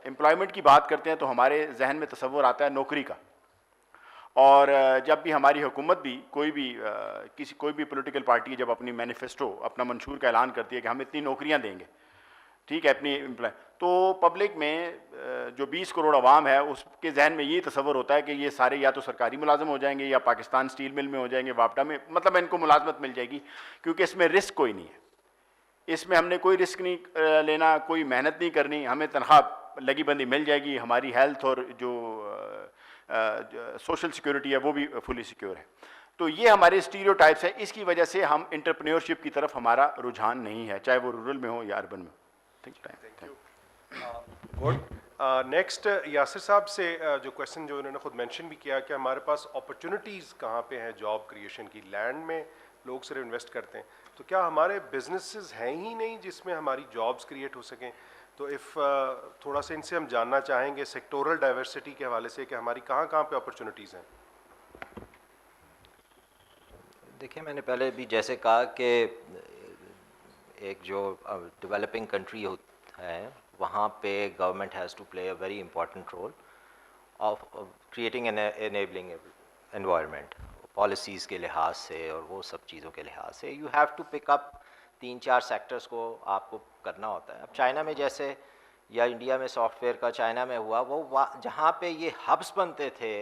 एम्प्लॉयमेंट की बात करते हैं तो हमारे जहन में तसव्वुर आता है नौकरी का, और जब भी हमारी हुकूमत भी कोई भी पॉलिटिकल पार्टी जब अपनी मैनिफेस्टो अपना मंशूर का ऐलान करती है कि हम इतनी नौकरियां देंगे, ठीक है, अपनी एम्प्लॉय, तो पब्लिक में जो 20 करोड़ आवाम है उसके जहन में ये तसव्वुर होता है कि ये सारे या तो सरकारी मुलाजम हो जाएंगे या पाकिस्तान स्टील मिल में हो जाएंगे, वापडा में, मतलब इनको मुलाजमत मिल जाएगी, क्योंकि इसमें रिस्क कोई नहीं है। इसमें हमने कोई रिस्क नहीं लेना, कोई मेहनत नहीं करनी, हमें तनख्वाह लगी बंदी मिल जाएगी, हमारी हेल्थ और जो सोशल सिक्योरिटी है वो भी फुली सिक्योर है। तो ये हमारे स्टीरियोटाइप्स है। इसकी वजह से हम एंटरप्रेन्योरशिप की तरफ हमारा रुझान नहीं है, चाहे वो रूरल में हो या अर्बन में हो। Thank you. Good. Next Yasir साहब से जो क्वेश्चन जो उन्होंने खुद मेंशन भी किया कि हमारे पास अपॉर्चुनिटीज़ कहाँ पे हैं जॉब क्रिएशन की। लैंड में लोग सिर्फ इन्वेस्ट करते हैं, तो क्या हमारे बिजनेसेस हैं ही नहीं जिसमें हमारी जॉब्स क्रिएट हो सकें? तो थोड़ा सा इनसे हम जानना चाहेंगे सेक्टोरल डाइवर्सिटी के हवाले से कि हमारी कहाँ कहाँ पे अपॉर्चुनिटीज़ हैं। देखिए, मैंने पहले भी जैसे कहा कि एक जो डेवलपिंग कंट्री है वहाँ पे government has to play a very important role of creating an enabling environment, policies के लिहाज से और वो सब चीज़ों के लिहाज से। You have to pick up 3-4 sectors को आपको करना होता है। अब चाइना में जैसे, या इंडिया में सॉफ्टवेयर का चाइना में हुआ, वो जहाँ पे ये हब्स बनते थे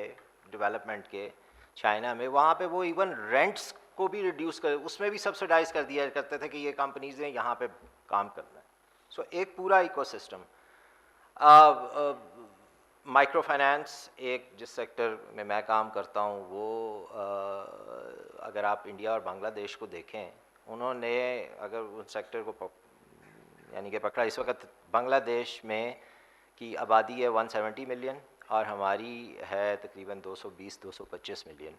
डेवलपमेंट के चाइना में, वहाँ पे वो इवन रेंट्स को भी रिड्यूस कर, उसमें भी सब्सिडाइज कर दिया करते थे कि ये कंपनीज़ ने यहाँ पे काम करना है। सो एक पूरा इकोसिस्टम। माइक्रो फाइनेंस एक जिस सेक्टर में मैं काम करता हूँ वो अगर आप इंडिया और बांग्लादेश को देखें, उन्होंने अगर उन सेक्टर को यानी कि पकड़ा, इस वक्त बांग्लादेश में की आबादी है 170 मिलियन और हमारी है तकरीबन 220-225 मिलियन।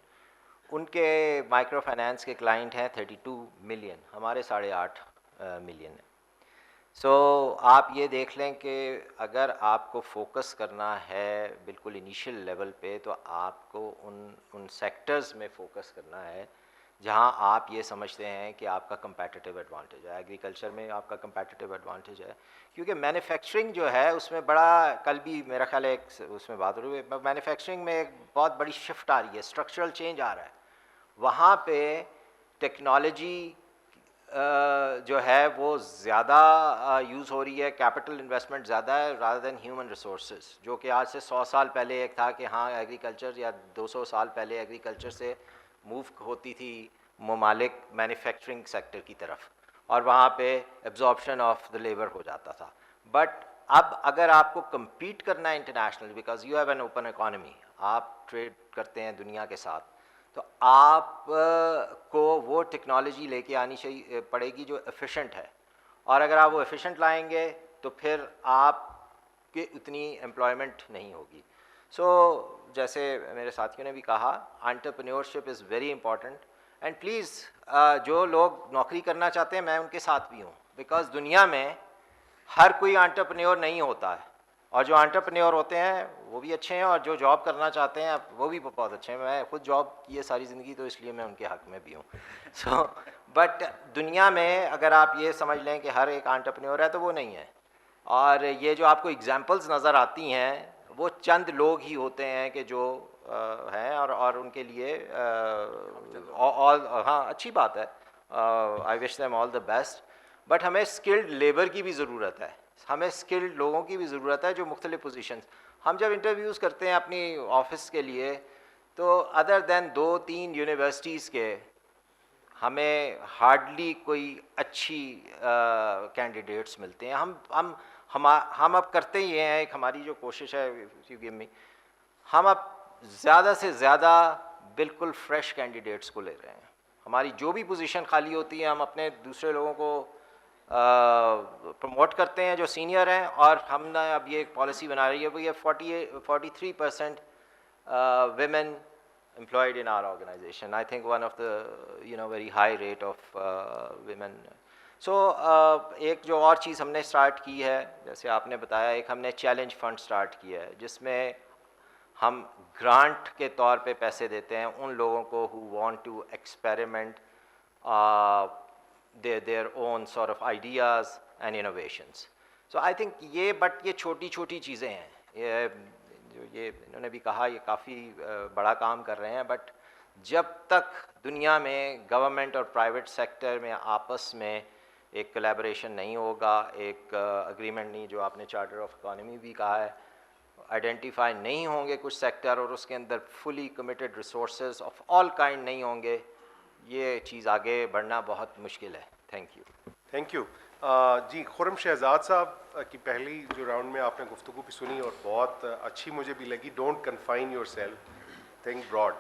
उनके माइक्रो फाइनेंस के क्लाइंट हैं 32 मिलियन, हमारे 8.5 मिलियन है। सो आप ये देख लें कि अगर आपको फोकस करना है बिल्कुल इनिशियल लेवल पे, तो आपको उन सेक्टर्स में फोकस करना है जहां आप ये समझते हैं कि आपका कंपैटिटिव एडवांटेज है। एग्रीकल्चर में आपका कंपैटिटिव एडवांटेज है, क्योंकि मैन्युफैक्चरिंग जो है उसमें बड़ा, कल भी मेरा ख्याल है एक उसमें बात हो रही है, मैन्युफैक्चरिंग में एक बहुत बड़ी शिफ्ट आ रही है, स्ट्रक्चरल चेंज आ रहा है। वहाँ पे टेक्नोलॉजी जो है वो ज़्यादा यूज़ हो रही है, कैपिटल इन्वेस्टमेंट ज़्यादा है रादर देन ह्यूमन रिसोर्सेज, जो कि आज से 100 साल पहले एक था कि हाँ एग्रीकल्चर, या 200 साल पहले एग्रीकल्चर से मूव होती थी ममालिक मैन्युफैक्चरिंग सेक्टर की तरफ, और वहाँ पे एब्जॉर्प्शन ऑफ द लेबर हो जाता था। बट अब अगर आपको compete करना है international, because you have an open economy, आप ट्रेड करते हैं दुनिया के साथ, तो आप को वो टेक्नोलॉजी लेके आनी चाहिए पड़ेगी जो एफिशिएंट है, और अगर आप वो एफिशिएंट लाएंगे तो फिर आपके उतनी एम्प्लॉयमेंट नहीं होगी। सो जैसे मेरे साथियों ने भी कहा, entrepreneurship is very important, and please जो लोग नौकरी करना चाहते हैं मैं उनके साथ भी हूँ, बिकॉज दुनिया में हर कोई एंटरप्रेन्योर नहीं होता है, और जो एंटरप्रेन्योर होते हैं वो भी अच्छे हैं, और जो जॉब करना चाहते हैं वो भी बहुत अच्छे हैं। मैं खुद जॉब की है सारी ज़िंदगी, तो इसलिए मैं उनके हक़ में भी हूँ। सो बट दुनिया में अगर आप ये समझ लें कि हर एक एंटरप्रेन्योर है, तो वो नहीं है। और ये जो आपको एग्जांपल्स नज़र आती हैं वो चंद लोग ही होते हैं कि जो हैं, और उनके लिए हाँ अच्छी बात है, I wish them all the best. But हमें स्किल्ड लेबर की भी ज़रूरत है, हमें स्किल्ड लोगों की भी ज़रूरत है जो मुख्तलिफ़ पोजीशंस। हम जब इंटरव्यूज़ करते हैं अपनी ऑफिस के लिए, तो अदर देन 2-3 यूनिवर्सिटीज़ के हमें हार्डली कोई अच्छी कैंडिडेट्स मिलते हैं। हम अब करते ही हैं, एक हमारी जो कोशिश है यू गिव मी, हम अब ज़्यादा से ज़्यादा बिल्कुल फ्रेश कैंडिडेट्स को ले रहे हैं। हमारी जो भी पोजीशन खाली होती है हम अपने दूसरे लोगों को प्रमोट करते हैं जो सीनियर हैं, और हमने अब ये एक पॉलिसी बना रही है वो ये 43% women employed in our organization. I think one of the very high rate of women. So एक जो और चीज़ हमने स्टार्ट की है, जैसे आपने बताया, एक हमने चैलेंज फंड स्टार्ट किया है जिसमें हम ग्रांट के तौर पे पैसे देते हैं उन लोगों को who want to experiment their own sort of ideas and innovations. So I think ये छोटी छोटी चीज़ें हैं, ये इन्होंने भी कहा ये काफ़ी बड़ा काम कर रहे हैं, बट जब तक दुनिया में गवर्नमेंट और प्राइवेट सेक्टर में आपस में एक कोलैबोरेशन नहीं होगा, एक अग्रीमेंट नहीं, जो आपने चार्टर ऑफ इकोनॉमी भी कहा है, आइडेंटिफाई नहीं होंगे कुछ सेक्टर और उसके अंदर fully committed resources of all kind नहीं होंगे, ये चीज़ आगे बढ़ना बहुत मुश्किल है। Thank you. Thank you. जी, खुर्रम शहजाद साहब की पहली जो राउंड में आपने गुफ्तगू भी सुनी और बहुत अच्छी मुझे भी लगी। Don't confine yourself, think broad.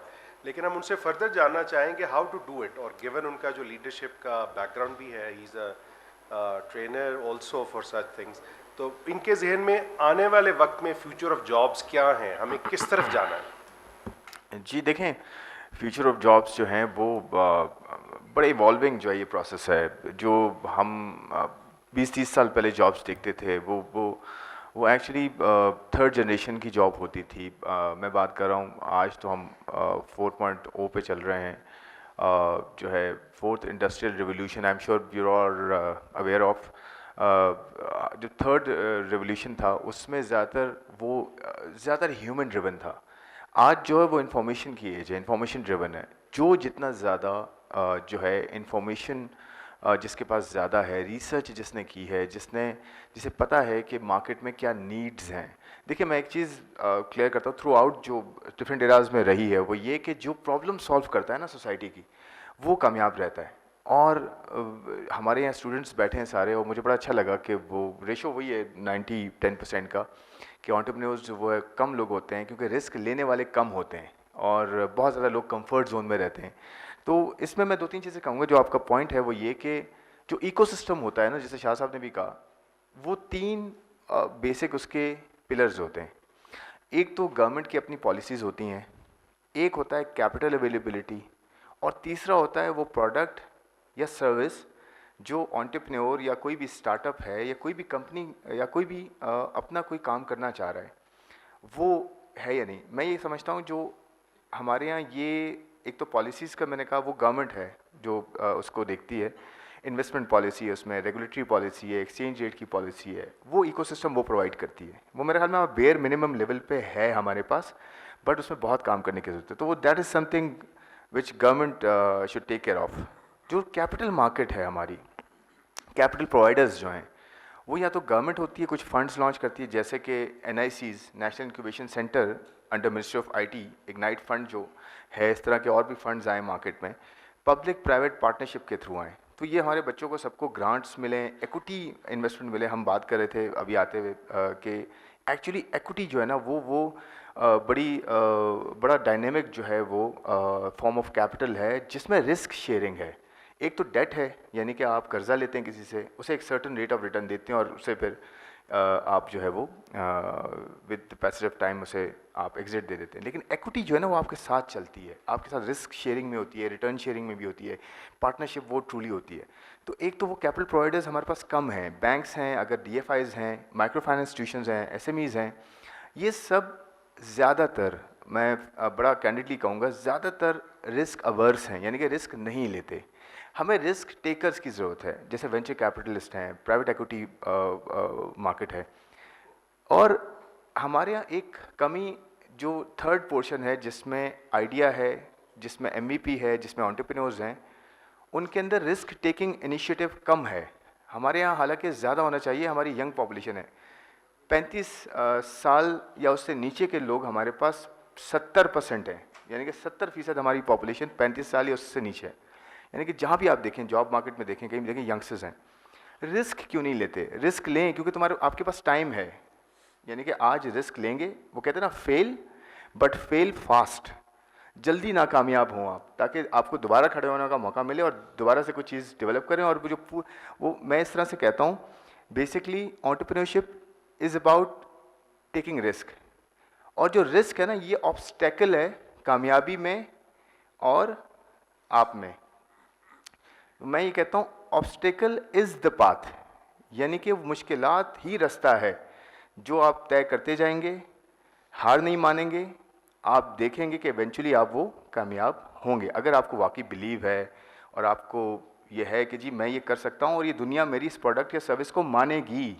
लेकिन हम उनसे फर्दर जानना चाहेंगे हाउ टू डू इट, और गिवन उनका जो लीडरशिप का बैकग्राउंड भी है, he is a trainer also for such things, तो इनके जहन में आने वाले वक्त में फ्यूचर ऑफ जॉब्स क्या हैं, हमें किस तरफ जाना है? जी देखें, फ्यूचर ऑफ जॉब्स जो हैं वो बड़े इवॉल्विंग जो है ये प्रोसेस है। जो हम 20-30 साल पहले जॉब्स देखते थे वो एक्चुअली थर्ड जनरेशन की जॉब होती थी। मैं बात कर रहा हूँ, आज तो हम 4.0 पे चल रहे हैं, जो है fourth industrial revolution. I am sure you are aware of. जो थर्ड रिवोल्यूशन था उसमें ज़्यादातर ह्यूमन ड्रिवन था। आज जो है वो इंफॉर्मेशन की एज है, इंफॉर्मेशन ड्रिवन है। जो जितना ज़्यादा जो है इंफॉर्मेशन जिसके पास ज़्यादा है, रिसर्च जिसने की है, जिसे पता है कि मार्केट में क्या नीड्स हैं। देखिए, मैं एक चीज़ क्लियर करता हूँ, थ्रू आउट जो डिफरेंट एराज में रही है वो ये कि जो प्रॉब्लम सॉल्व करता है ना सोसाइटी की, वो कामयाब रहता है। और हमारे यहाँ स्टूडेंट्स बैठे हैं सारे, और मुझे बड़ा अच्छा लगा कि वो रेशो वही है 90-10% का, कि एंटरप्रेन्योर्स जो वो है कम लोग होते हैं क्योंकि रिस्क लेने वाले कम होते हैं और बहुत ज़्यादा लोग कंफर्ट जोन में रहते हैं। तो इसमें मैं 2-3 चीज़ें कहूँगा। जो आपका पॉइंट है वो ये कि जो इकोसिस्टम होता है ना, जैसे शाह साहब ने भी कहा, वो 3 बेसिक उसके पिलर्स होते हैं। एक तो गवर्नमेंट की अपनी पॉलिसीज़ होती हैं, एक होता है कैपिटल अवेलेबिलिटी, और तीसरा होता है वो प्रोडक्ट या सर्विस जो एंटरप्रेन्योर या कोई भी स्टार्टअप है या कोई भी कंपनी या कोई भी अपना कोई काम करना चाह रहा है, वो है या नहीं। मैं ये समझता हूँ जो हमारे यहाँ ये एक तो पॉलिसीज़ का मैंने कहा वो गवर्नमेंट है जो उसको देखती है, इन्वेस्टमेंट पॉलिसी है, उसमें रेगुलेटरी पॉलिसी है, एक्सचेंज रेट की पॉलिसी है, वो इकोसिस्टम वो प्रोवाइड करती है। वो मेरे ख्याल में बेयर मिनिमम लेवल पे है हमारे पास, बट उसमें बहुत काम करने की ज़रूरत है। तो वो that is something which government should take care of. जो कैपिटल मार्केट है, हमारी कैपिटल प्रोवाइडर्स जो हैं, वो या तो गवर्नमेंट होती है, कुछ फंड्स लॉन्च करती है, जैसे कि NICs, national incubation centre under ministry of IT, ignite fund जो है, इस तरह के और भी फंड्स आए मार्केट में, पब्लिक प्राइवेट पार्टनरशिप के थ्रू आए, तो ये हमारे बच्चों को सबको ग्रांट्स मिलें, इक्विटी इन्वेस्टमेंट मिले। हम बात कर रहे थे अभी आते हुए कि एक्चुअली इक्विटी जो है ना वो बड़ा डायनेमिक जो है वो फॉर्म ऑफ कैपिटल है जिसमें रिस्क शेयरिंग है। एक तो डेट है, यानी कि आप कर्जा लेते हैं किसी से, उसे एक सर्टन रेट ऑफ रिटर्न देते हैं और उसे फिर आप जो है वो विद पैसेज ऑफ टाइम उसे आप एग्जिट दे देते हैं। लेकिन इक्विटी जो है ना वो आपके साथ चलती है, आपके साथ रिस्क शेयरिंग में होती है, रिटर्न शेयरिंग में भी होती है, पार्टनरशिप वो ट्रूली होती है। तो एक तो वो कैपिटल प्रोवाइडर्स हमारे पास कम हैं, बैंक्स हैं, अगर DFIs हैं, माइक्रो फाइनेंस इंस्टीट्यूशंस हैं, SMEs हैं, ये सब ज़्यादातर, मैं बड़ा कैंडिडली कहूँगा, ज़्यादातर रिस्क अवर्स हैं, यानी कि रिस्क नहीं लेते। हमें रिस्क टेकर्स की ज़रूरत है, जैसे वेंचर कैपिटलिस्ट हैं, प्राइवेट इक्विटी मार्केट है। और हमारे यहाँ एक कमी जो थर्ड पोर्शन है, जिसमें आइडिया है, जिसमें MVP है, जिसमें एंटरप्रेन्योर्स हैं, उनके अंदर रिस्क टेकिंग इनिशिएटिव कम है। हमारे यहाँ हालांकि ज़्यादा होना चाहिए, हमारी यंग पॉपुलेशन है, 35 साल या उससे नीचे के लोग हमारे पास 70% हैं, यानी कि 70% हमारी पॉपुलेशन 35 साल या उससे नीचे है। यानी कि जहाँ भी आप देखें, जॉब मार्केट में देखें, कहीं भी देखें, यंगस्टर्स हैं। रिस्क क्यों नहीं लेते? रिस्क लें क्योंकि आपके पास टाइम है। यानी कि आज रिस्क लेंगे, वो कहते हैं ना, फेल बट फेल फास्ट, जल्दी नाकामयाब हों आप, ताकि आपको दोबारा खड़े होने का मौका मिले और दोबारा से कोई चीज़ डेवलप करें। और वो मैं इस तरह से कहता हूँ, basically entrepreneurship is about taking risk. और जो रिस्क है ना, ये ऑब्स्टेकल है कामयाबी में और आप में। मैं ये कहता हूँ ऑब्स्टेकल इज़ द पाथ, यानी कि मुश्किलात ही रास्ता है जो आप तय करते जाएंगे, हार नहीं मानेंगे, आप देखेंगे कि इवेंचुअली आप वो कामयाब होंगे। अगर आपको वाकई बिलीव है और आपको ये है कि जी मैं ये कर सकता हूँ और ये दुनिया मेरी इस प्रोडक्ट या सर्विस को मानेगी,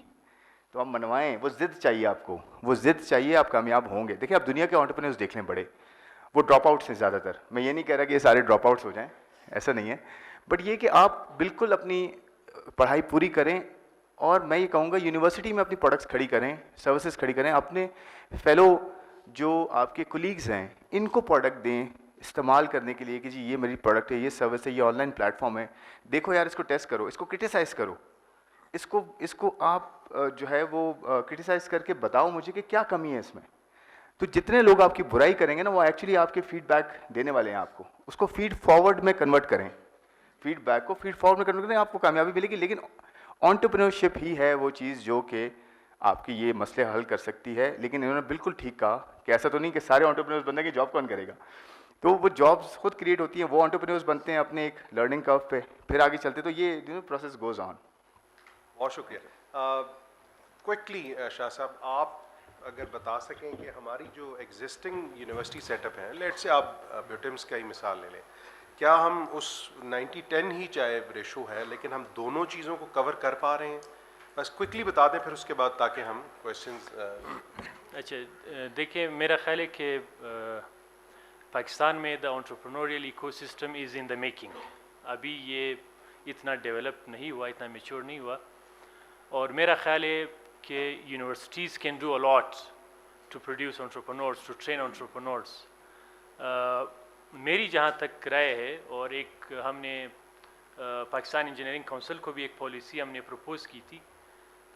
तो आप मनवाएं। वो ज़िद चाहिए आपको, वो ज़िद चाहिए, आप कामयाब होंगे। देखिए, आप दुनिया के एंटरप्रेन्योर्स देख लें बड़े, वो ड्रॉप आउट्स हैं ज़्यादातर। मैं ये नहीं कह रहा कि ये सारे ड्रॉप आउट्स हो जाएं, ऐसा नहीं है, बट ये कि आप बिल्कुल अपनी पढ़ाई पूरी करें और मैं ये कहूँगा यूनिवर्सिटी में अपनी प्रोडक्ट्स खड़ी करें, सर्विसेज खड़ी करें, अपने फेलो जो आपके कोलीग्स हैं इनको प्रोडक्ट दें इस्तेमाल करने के लिए कि जी ये मेरी प्रोडक्ट है, ये सर्विस है, ये ऑनलाइन प्लेटफॉर्म है, देखो यार इसको टेस्ट करो, इसको क्रिटिसाइज़ करो, इसको आप जो है वो क्रिटिसाइज़ करके बताओ मुझे कि क्या कमी है इसमें। तो जितने लोग आपकी बुराई करेंगे ना, वो एक्चुअली आपके फीडबैक देने वाले हैं आपको। उसको फीड फॉरवर्ड में कन्वर्ट करें, फीडबैक को फीड फॉरवर्ड में कन्वर्ट करें, आपको कामयाबी मिलेगी। लेकिन एंटरप्रेन्योरशिप ही है वो चीज़ जो कि आपकी ये मसले हल कर सकती है। लेकिन इन्होंने बिल्कुल ठीक कहा कि ऐसा तो नहीं कि सारे एंटरप्रेन्योर्स बनने की जॉब कौन करेगा, तो वो जॉब्स खुद क्रिएट होती हैं, वो एंटरप्रेन्योर्स बनते हैं अपने एक लर्निंग कर्व पे, फिर आगे चलते, तो ये प्रोसेस गोज ऑन। बहुत शुक्रिया। क्विकली शाह साहब, आप अगर बता सकें कि हमारी जो एग्जिस्टिंग यूनिवर्सिटी सेटअप है, लेट से आप ब्यूटिम्स का ही मिसाल ले लें, क्या हम उस 90-10 ही चाहे रेशो है, लेकिन हम दोनों चीज़ों को कवर कर पा रहे हैं? बस क्विकली बता दें फिर उसके बाद, ताकि हम क्वेश्चंस। अच्छा, देखिए, मेरा ख्याल है कि पाकिस्तान में the entrepreneurial ecosystem is in the making. अभी ये इतना डेवलप नहीं हुआ, इतना मैच्योर नहीं हुआ, और मेरा ख्याल है कि universities can do a lot to produce entrepreneurs, to train entrepreneurs. मेरी जहाँ तक राय है, और एक हमने पाकिस्तान इंजीनियरिंग काउंसिल को भी एक पॉलिसी हमने प्रपोज़ की थी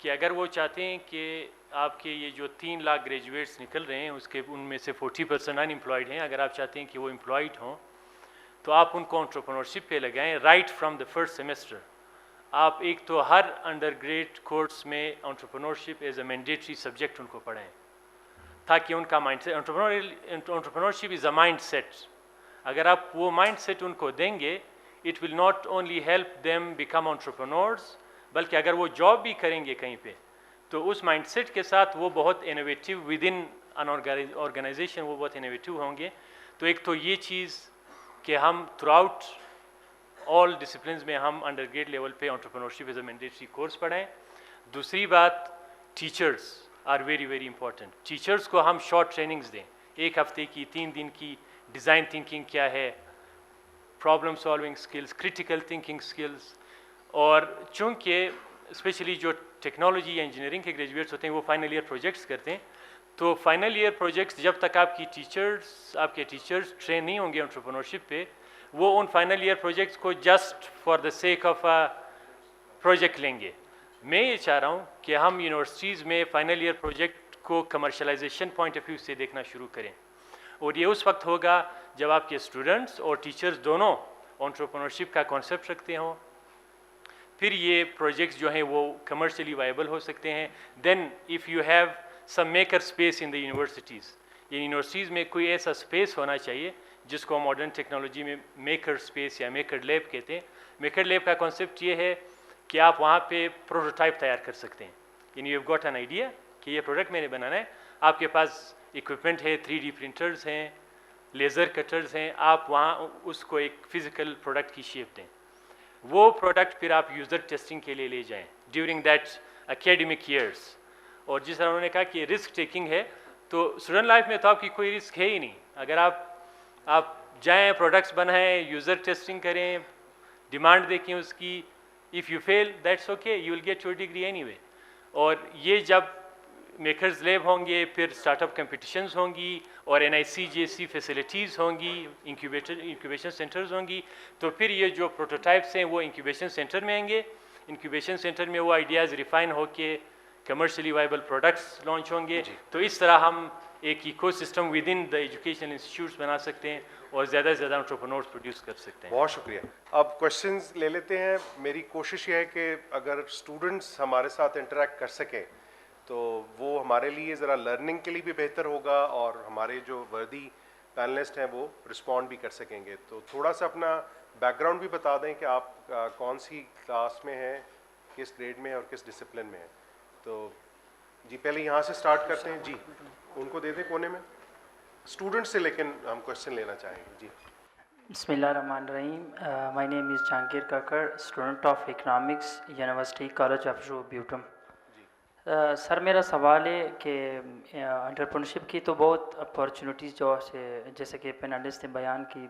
कि अगर वो चाहते हैं कि आपके ये जो 3 लाख ग्रेजुएट्स निकल रहे हैं उसके उनमें से 40% अनएम्प्लॉयड हैं, अगर आप चाहते हैं कि वो एम्प्लॉयड हों तो आप उनको एंटरप्रेन्योरशिप पे लगाएं right from the first semester. आप एक तो हर अंडर ग्रेड कोर्स में entrepreneurship as a mandatory subject उनको पढ़ाएं, ताकि उनका mindset, entrepreneurship is a mindset. अगर आप वो माइंडसेट उनको देंगे, it will not only help them become entrepreneurs, बल्कि अगर वो जॉब भी करेंगे कहीं पे, तो उस माइंडसेट के साथ वो बहुत innovative within an organization, वो बहुत इनोवेटिव होंगे। तो एक तो ये चीज़ कि हम थ्रू आउट ऑल डिसिप्लिन्स में हम अंडर ग्रेड लेवल पे entrepreneurship as a mandatory course पढ़ाएं। दूसरी बात, teachers are very very important. Teachers को हम शॉर्ट ट्रेनिंग्स दें, 1 हफ्ते की, 3 दिन की। डिज़ाइन थिंकिंग क्या है, problem solving skills, critical thinking skills. और चूँकि स्पेशली जो टेक्नोलॉजी या इंजीनियरिंग के ग्रेजुएट्स होते हैं वो फाइनल ईयर प्रोजेक्ट्स करते हैं, तो फाइनल ईयर प्रोजेक्ट्स जब तक आपके टीचर्स ट्रेन नहीं होंगे एंटरप्रेन्योरशिप पे, वो उन फाइनल ईयर प्रोजेक्ट्स को just for the sake of a project लेंगे। मैं ये चाह रहा हूँ कि हम यूनिवर्सिटीज़ में फाइनल ईयर प्रोजेक्ट को कमर्शलाइजेशन पॉइंट ऑफ व्यू से देखना शुरू करें, और ये उस वक्त होगा जब आपके स्टूडेंट्स और टीचर्स दोनों एंटरप्रेन्योरशिप का कॉन्सेप्ट रखते हों। फिर ये प्रोजेक्ट्स जो हैं वो कमर्शियली वायबल हो सकते हैं। Then if you have some maker space in the universities, ये यूनिवर्सिटीज़ में कोई ऐसा स्पेस होना चाहिए जिसको मॉडर्न टेक्नोलॉजी में मेकर स्पेस या मेकर लैब कहते हैं। मेकर लैब का कॉन्सेप्ट ये है कि आप वहाँ पे प्रोटोटाइप तैयार कर सकते हैं। यानी you have got an idea कि ये प्रोडक्ट मैंने बनाना है, आपके पास इक्विपमेंट है, 3D प्रिंटर्स हैं, लेज़र कटर्स हैं, आप वहाँ उसको एक फ़िज़िकल प्रोडक्ट की शेप दें। वो प्रोडक्ट फिर आप यूज़र टेस्टिंग के लिए ले जाएं ड्यूरिंग दैट एकेडमिक ईयर्स। और जिस तरह उन्होंने कहा कि रिस्क टेकिंग है, तो स्टूडेंट लाइफ में तो आपकी कोई रिस्क है ही नहीं। अगर आप जाएं, प्रोडक्ट्स बनाएं, यूज़र टेस्टिंग करें, डिमांड देखें उसकी, if you fail that's okay, you will get your degree anyway. और ये जब मेकर्स लैब होंगे, फिर स्टार्टअप कंपटीशंस होंगी और NIC जैसी फैसिलिटीज़ होंगी, इंक्यूबेशन सेंटर्स होंगी। तो फिर ये जो प्रोटोटाइप्स हैं वो इंक्यूबेशन सेंटर में आएंगे। इंक्यूबेशन सेंटर में वो आइडियाज़ रिफाइन होके कमर्शियली वाइबल प्रोडक्ट्स लॉन्च होंगे। तो इस तरह हम एक ecosystem with in the educational institutes बना सकते हैं और ज़्यादा से ज़्यादा एंटरप्रेन्योर्स प्रोड्यूस कर सकते हैं। बहुत शुक्रिया। अब क्वेश्चंस ले लेते हैं। मेरी कोशिश ये है कि अगर स्टूडेंट्स हमारे साथ इंटरेक्ट कर सकें तो वो हमारे लिए ज़रा लर्निंग के लिए भी बेहतर होगा और हमारे जो वर्दी पैनलिस्ट हैं वो रिस्पॉन्ड भी कर सकेंगे। तो थोड़ा सा अपना बैकग्राउंड भी बता दें कि आप कौन सी क्लास में हैं, किस ग्रेड में हैं और किस डिसिप्लिन में हैं। तो जी पहले यहाँ से स्टार्ट करते हैं। जी उनको दे दें कोने में स्टूडेंट्स से, लेकिन हम क्वेश्चन लेना चाहेंगे। जी Bismillahirrahmanirrahim. My name is Jahangir Kakar, student of Economics, University College of Beautum. Sir मेरा सवाल है कि एंटरप्रेन्योरशिप की तो बहुत अपॉर्चुनिटीज़ जो से जैसे कि पैनलिस्ट ने बयान की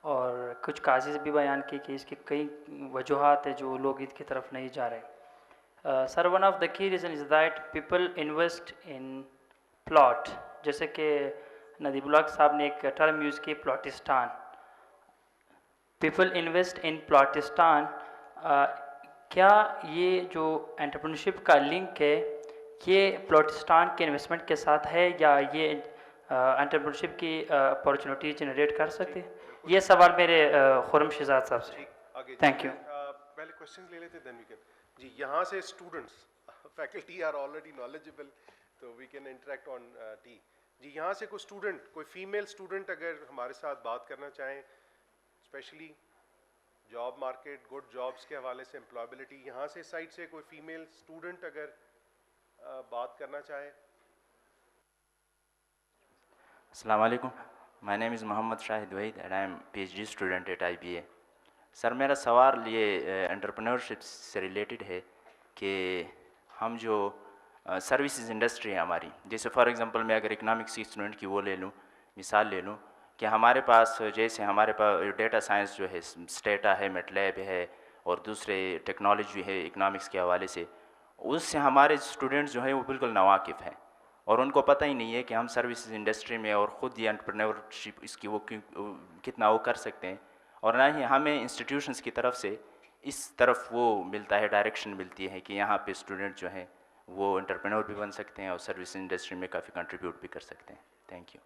और कुछ काजेज़ भी बयान की कि इसकी कई वजूहात है जो लोग इसकी तरफ नहीं जा रहे। Sir one of the key reason is that people invest in plot, जैसे कि नदीबुल हक साहब ने एक टर्म यूज़ की प्लॉटिस्तान। People invest in प्लॉटिस्तान। क्या ये जो एंटरप्रेन्योरशिप का लिंक है ये प्लॉटिस्तान के इन्वेस्टमेंट के साथ है या ये एंटरप्रेन्योरशिप की अपॉर्चुनिटी जनरेट कर सकते हैं? ये सवाल मेरे खुरम शहजाद साहब से। Thank you. पहले क्वेश्चन ले लेते देन वी कैन। जी यहाँ से students, faculty are already knowledgeable तो we can interact on it. जी यहाँ से कोई स्टूडेंट, कोई फीमेल स्टूडेंट अगर हमारे साथ बात करना चाहें, specially job market, good jobs के हवाले से, एम्प्लॉयबिलिटी, यहाँ से साइड से कोई फीमेल स्टूडेंट अगर बात करना चाहे। अस्सलाम वालेकुम, my name is Mohammad Shahid Waheed and I am PhD student at IBA। Sir मेरा सवाल ये एंटरप्रेन्योरशिप से रिलेटेड है कि हम जो सर्विसेज इंडस्ट्री है हमारी, जैसे फॉर एग्जांपल मैं अगर इकनॉमिक्स की स्टूडेंट की वो ले लूँ, मिसाल ले लूँ कि हमारे पास जैसे हमारे पास डेटा साइंस जो है, स्टेटा है, मेटलैब है और दूसरे टेक्नोलॉजी है इकनॉमिक्स के हवाले से, उससे हमारे स्टूडेंट्स जो है वो बिल्कुल नावाकिफ़ हैं और उनको पता ही नहीं है कि हम सर्विसेज इंडस्ट्री में और ख़ुद ये एंटरप्रेन्योरशिप इसकी वो कितना वो कर सकते हैं, और ना ही हमें इंस्टीट्यूशंस की तरफ से इस तरफ वो मिलता है, डायरेक्शन मिलती है कि यहाँ पे स्टूडेंट जो हैं वो एंटरप्रेन्योर भी बन सकते हैं और सर्विस इंडस्ट्री में काफ़ी कंट्रीब्यूट भी कर सकते हैं। Thank you.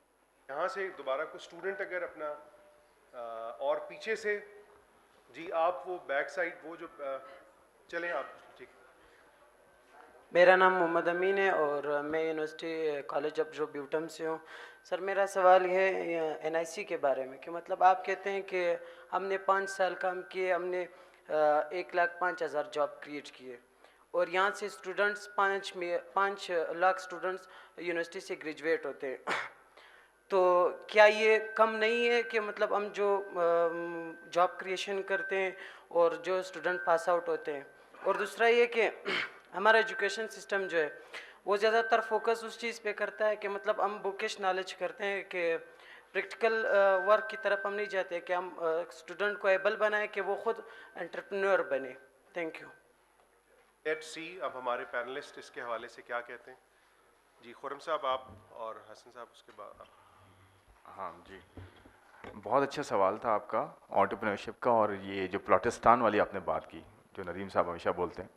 यहाँ से दोबारा कोई स्टूडेंट अगर अपना और पीछे से, जी आप वो बैक साइड वो जो चलें आप। ठीक, मेरा नाम मोहम्मद अमीन है और मैं यूनिवर्सिटी कॉलेज ऑफ ब्यूटम से हूँ। सर मेरा सवाल है NIC के बारे में कि मतलब आप कहते हैं कि हमने 5 साल काम किए, हमने 1,05,000 जॉब क्रिएट किए और यहाँ से स्टूडेंट्स 5 लाख स्टूडेंट्स यूनिवर्सिटी से ग्रेजुएट होते हैं। तो क्या ये कम नहीं है कि मतलब हम जो जॉब क्रिएशन करते हैं और जो स्टूडेंट पास आउट होते हैं, और दूसरा ये कि हमारा एजुकेशन सिस्टम जो है वो ज़्यादातर फोकस उस चीज़ पे करता है कि मतलब हम बुकिश नॉलेज करते हैं कि प्रैक्टिकल वर्क की तरफ हम नहीं जाते कि हम स्टूडेंट को एबल बनाएं कि वो खुद एंटरप्रेन्योर बने। Thank you. लेट्स सी अब हमारे पैनलिस्ट इसके हवाले से क्या कहते हैं। जी खुरम साहब आप और हसन साहब उसके बाद। हाँ जी, बहुत अच्छा सवाल था आपका एंटरप्रेन्योरशिप का, और ये जो प्लॉटिस्तान वाली आपने बात की जो नदीम साहब हमेशा बोलते हैं,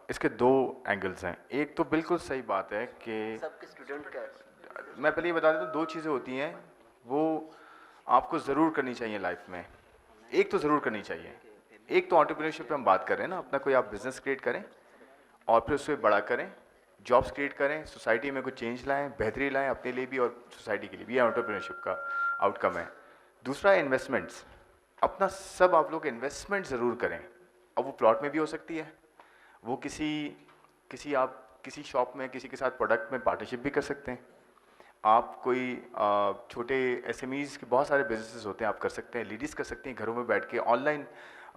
इसके 2 एंगल्स हैं। एक तो बिल्कुल सही बात है कि सबके स्टूडेंट का, मैं पहले ये बता देता हूँ, 2 चीज़ें होती हैं वो आपको ज़रूर करनी चाहिए लाइफ में। एक तो ज़रूर करनी चाहिए, एक तो एंटरप्रेन्योरशिप पे हम बात कर रहे हैं ना, अपना कोई आप बिज़नेस क्रिएट करें और फिर उसे बड़ा करें, जॉब्स क्रिएट करें, सोसाइटी में कुछ चेंज लाएं, बेहतरी लाएं अपने लिए भी और सोसाइटी के लिए भी। ये एंटरप्रेन्योरशिप का आउटकम है। दूसरा है इन्वेस्टमेंट्स। अपना सब आप लोग इन्वेस्टमेंट ज़रूर करें। अब वो प्लॉट में भी हो सकती है, वो किसी शॉप में किसी के साथ प्रोडक्ट में पार्टनरशिप भी कर सकते हैं। आप कोई छोटे SMEs के बहुत सारे बिजनेसेस होते हैं, आप कर सकते हैं, लीडीज कर सकते हैं घरों में बैठ के। ऑनलाइन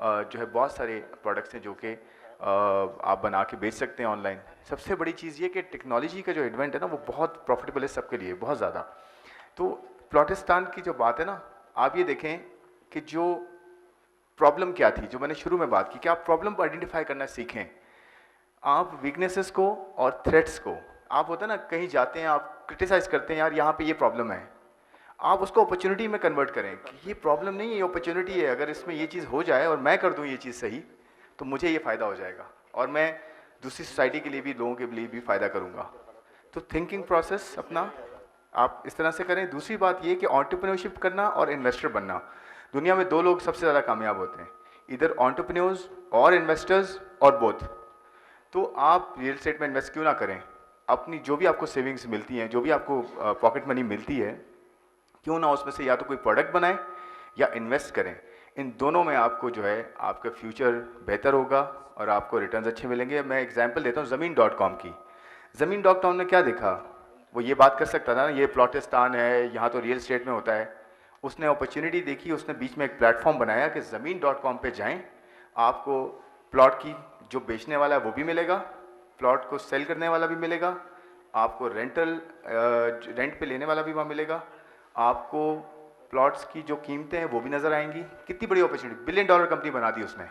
जो है बहुत सारे प्रोडक्ट्स हैं जो कि आप बना के बेच सकते हैं ऑनलाइन। सबसे बड़ी चीज़ ये कि टेक्नोलॉजी का जो एडवेंट है ना वो बहुत प्रॉफिटेबल है सबके लिए, बहुत ज़्यादा। तो प्लॉटिस्तान की जो बात है ना, आप ये देखें कि जो प्रॉब्लम क्या थी, जो मैंने शुरू में बात की कि आप प्रॉब्लम को आइडेंटिफाई करना सीखें। आप वीकनेसेस को और थ्रेट्स को, आप होता है ना कहीं जाते हैं आप क्रिटिसाइज करते हैं यार यहाँ पे ये प्रॉब्लम है, आप उसको अपॉर्चुनिटी में कन्वर्ट करें कि ये प्रॉब्लम नहीं है, ये अपॉर्चुनिटी है, अगर इसमें ये चीज़ हो जाए और मैं कर दूँ ये चीज़ सही तो मुझे ये फ़ायदा हो जाएगा और मैं दूसरी सोसाइटी के लिए भी, लोगों के लिए भी फ़ायदा करूँगा। तो थिंकिंग प्रोसेस अपना आप इस तरह से करें। दूसरी बात ये कि एंटरप्रेन्योरशिप करना और इन्वेस्टर बनना, दुनिया में 2 लोग सबसे ज़्यादा कामयाब होते हैं, इधर एंटरप्रेन्योर्स और इन्वेस्टर्स और बोथ। तो आप रियल एस्टेट में इन्वेस्ट क्यों ना करें, अपनी जो भी आपको सेविंग्स मिलती हैं, जो भी आपको पॉकेट मनी मिलती है, क्यों ना उसमें से या तो कोई प्रोडक्ट बनाएं या इन्वेस्ट करें। इन दोनों में आपको जो है आपका फ्यूचर बेहतर होगा और आपको रिटर्न्स अच्छे मिलेंगे। मैं एग्जांपल देता हूँ ज़मीन.com की। ज़मीन.com ने क्या देखा, वो ये बात कर सकता था ना ये प्लॉटिस्तान है, यहाँ तो रियल एस्टेट में होता है। उसने अपॉर्चुनिटी देखी, उसने बीच में एक प्लेटफॉर्म बनाया कि ज़मीन.com पे जाएं, आपको प्लॉट की जो बेचने वाला है वो भी मिलेगा, प्लॉट को सेल करने वाला भी मिलेगा, आपको रेंट पे लेने वाला भी वहाँ मिलेगा, आपको प्लॉट्स की जो कीमतें हैं वो भी नज़र आएंगी। कितनी बड़ी अपॉर्चुनिटी, $1 बिलियन कंपनी बना दी उसने।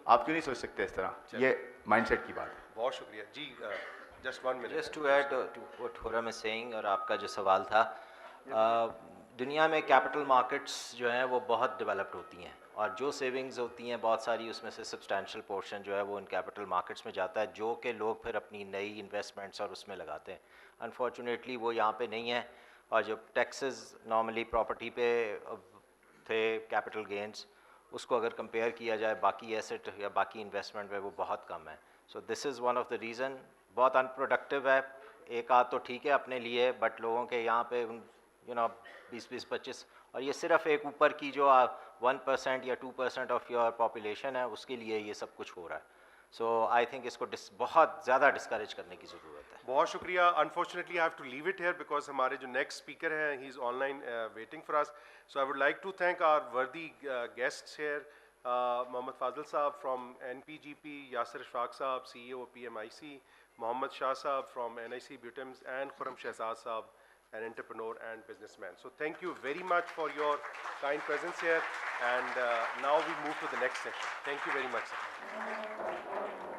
आप क्यों नहीं सोच सकते इस तरह, ये माइंडसेट की बात है। बहुत शुक्रिया जी। Just 1 minute. Just to add to what Khurram is saying, और आपका जो सवाल था, दुनिया में कैपिटल मार्केट्स जो हैं वो बहुत डेवलप्ड होती हैं और जो सेविंग्स होती हैं बहुत सारी, उसमें से सब्सटैंशियल पोर्शन जो है वो इन कैपिटल मार्केट्स में जाता है, जो कि लोग फिर अपनी नई इन्वेस्टमेंट्स और उसमें लगाते हैं। अनफॉर्चुनेटली वो यहाँ पे नहीं है, और जो टैक्सेस नॉर्मली प्रॉपर्टी पे थे कैपिटल गेंस, उसको अगर कंपेयर किया जाए बाकी एसेट या बाकी इन्वेस्टमेंट में, वो बहुत कम है। So this is one of the reason. बहुत अनप्रोडक्टिव है, एक आध तो ठीक है अपने लिए, बट लोगों के यहाँ पे 20-25, और ये सिर्फ एक ऊपर की जो 1% या 2% ऑफ योर पॉपुलेशन है उसके लिए ये सब कुछ हो रहा है। सो आई थिंक इसको बहुत ज़्यादा डिस्करेज करने की ज़रूरत है। बहुत शुक्रिया। Unfortunately I have to leave it here because हमारे जो नेक्स्ट स्पीकर हैं he is online waiting for us. So I would like to thank our worthy guests here, Mohammad Fazil साहब फ्रॉम NPGP, यासिर इशफाक साहब CEO PMIC, मोहम्मद शाह साहब from NIC Butums, and Khurram Shehzad साहब, an entrepreneur and businessman. So thank you very much for your kind presence here, and now we move to the next session. Thank you very much, sir.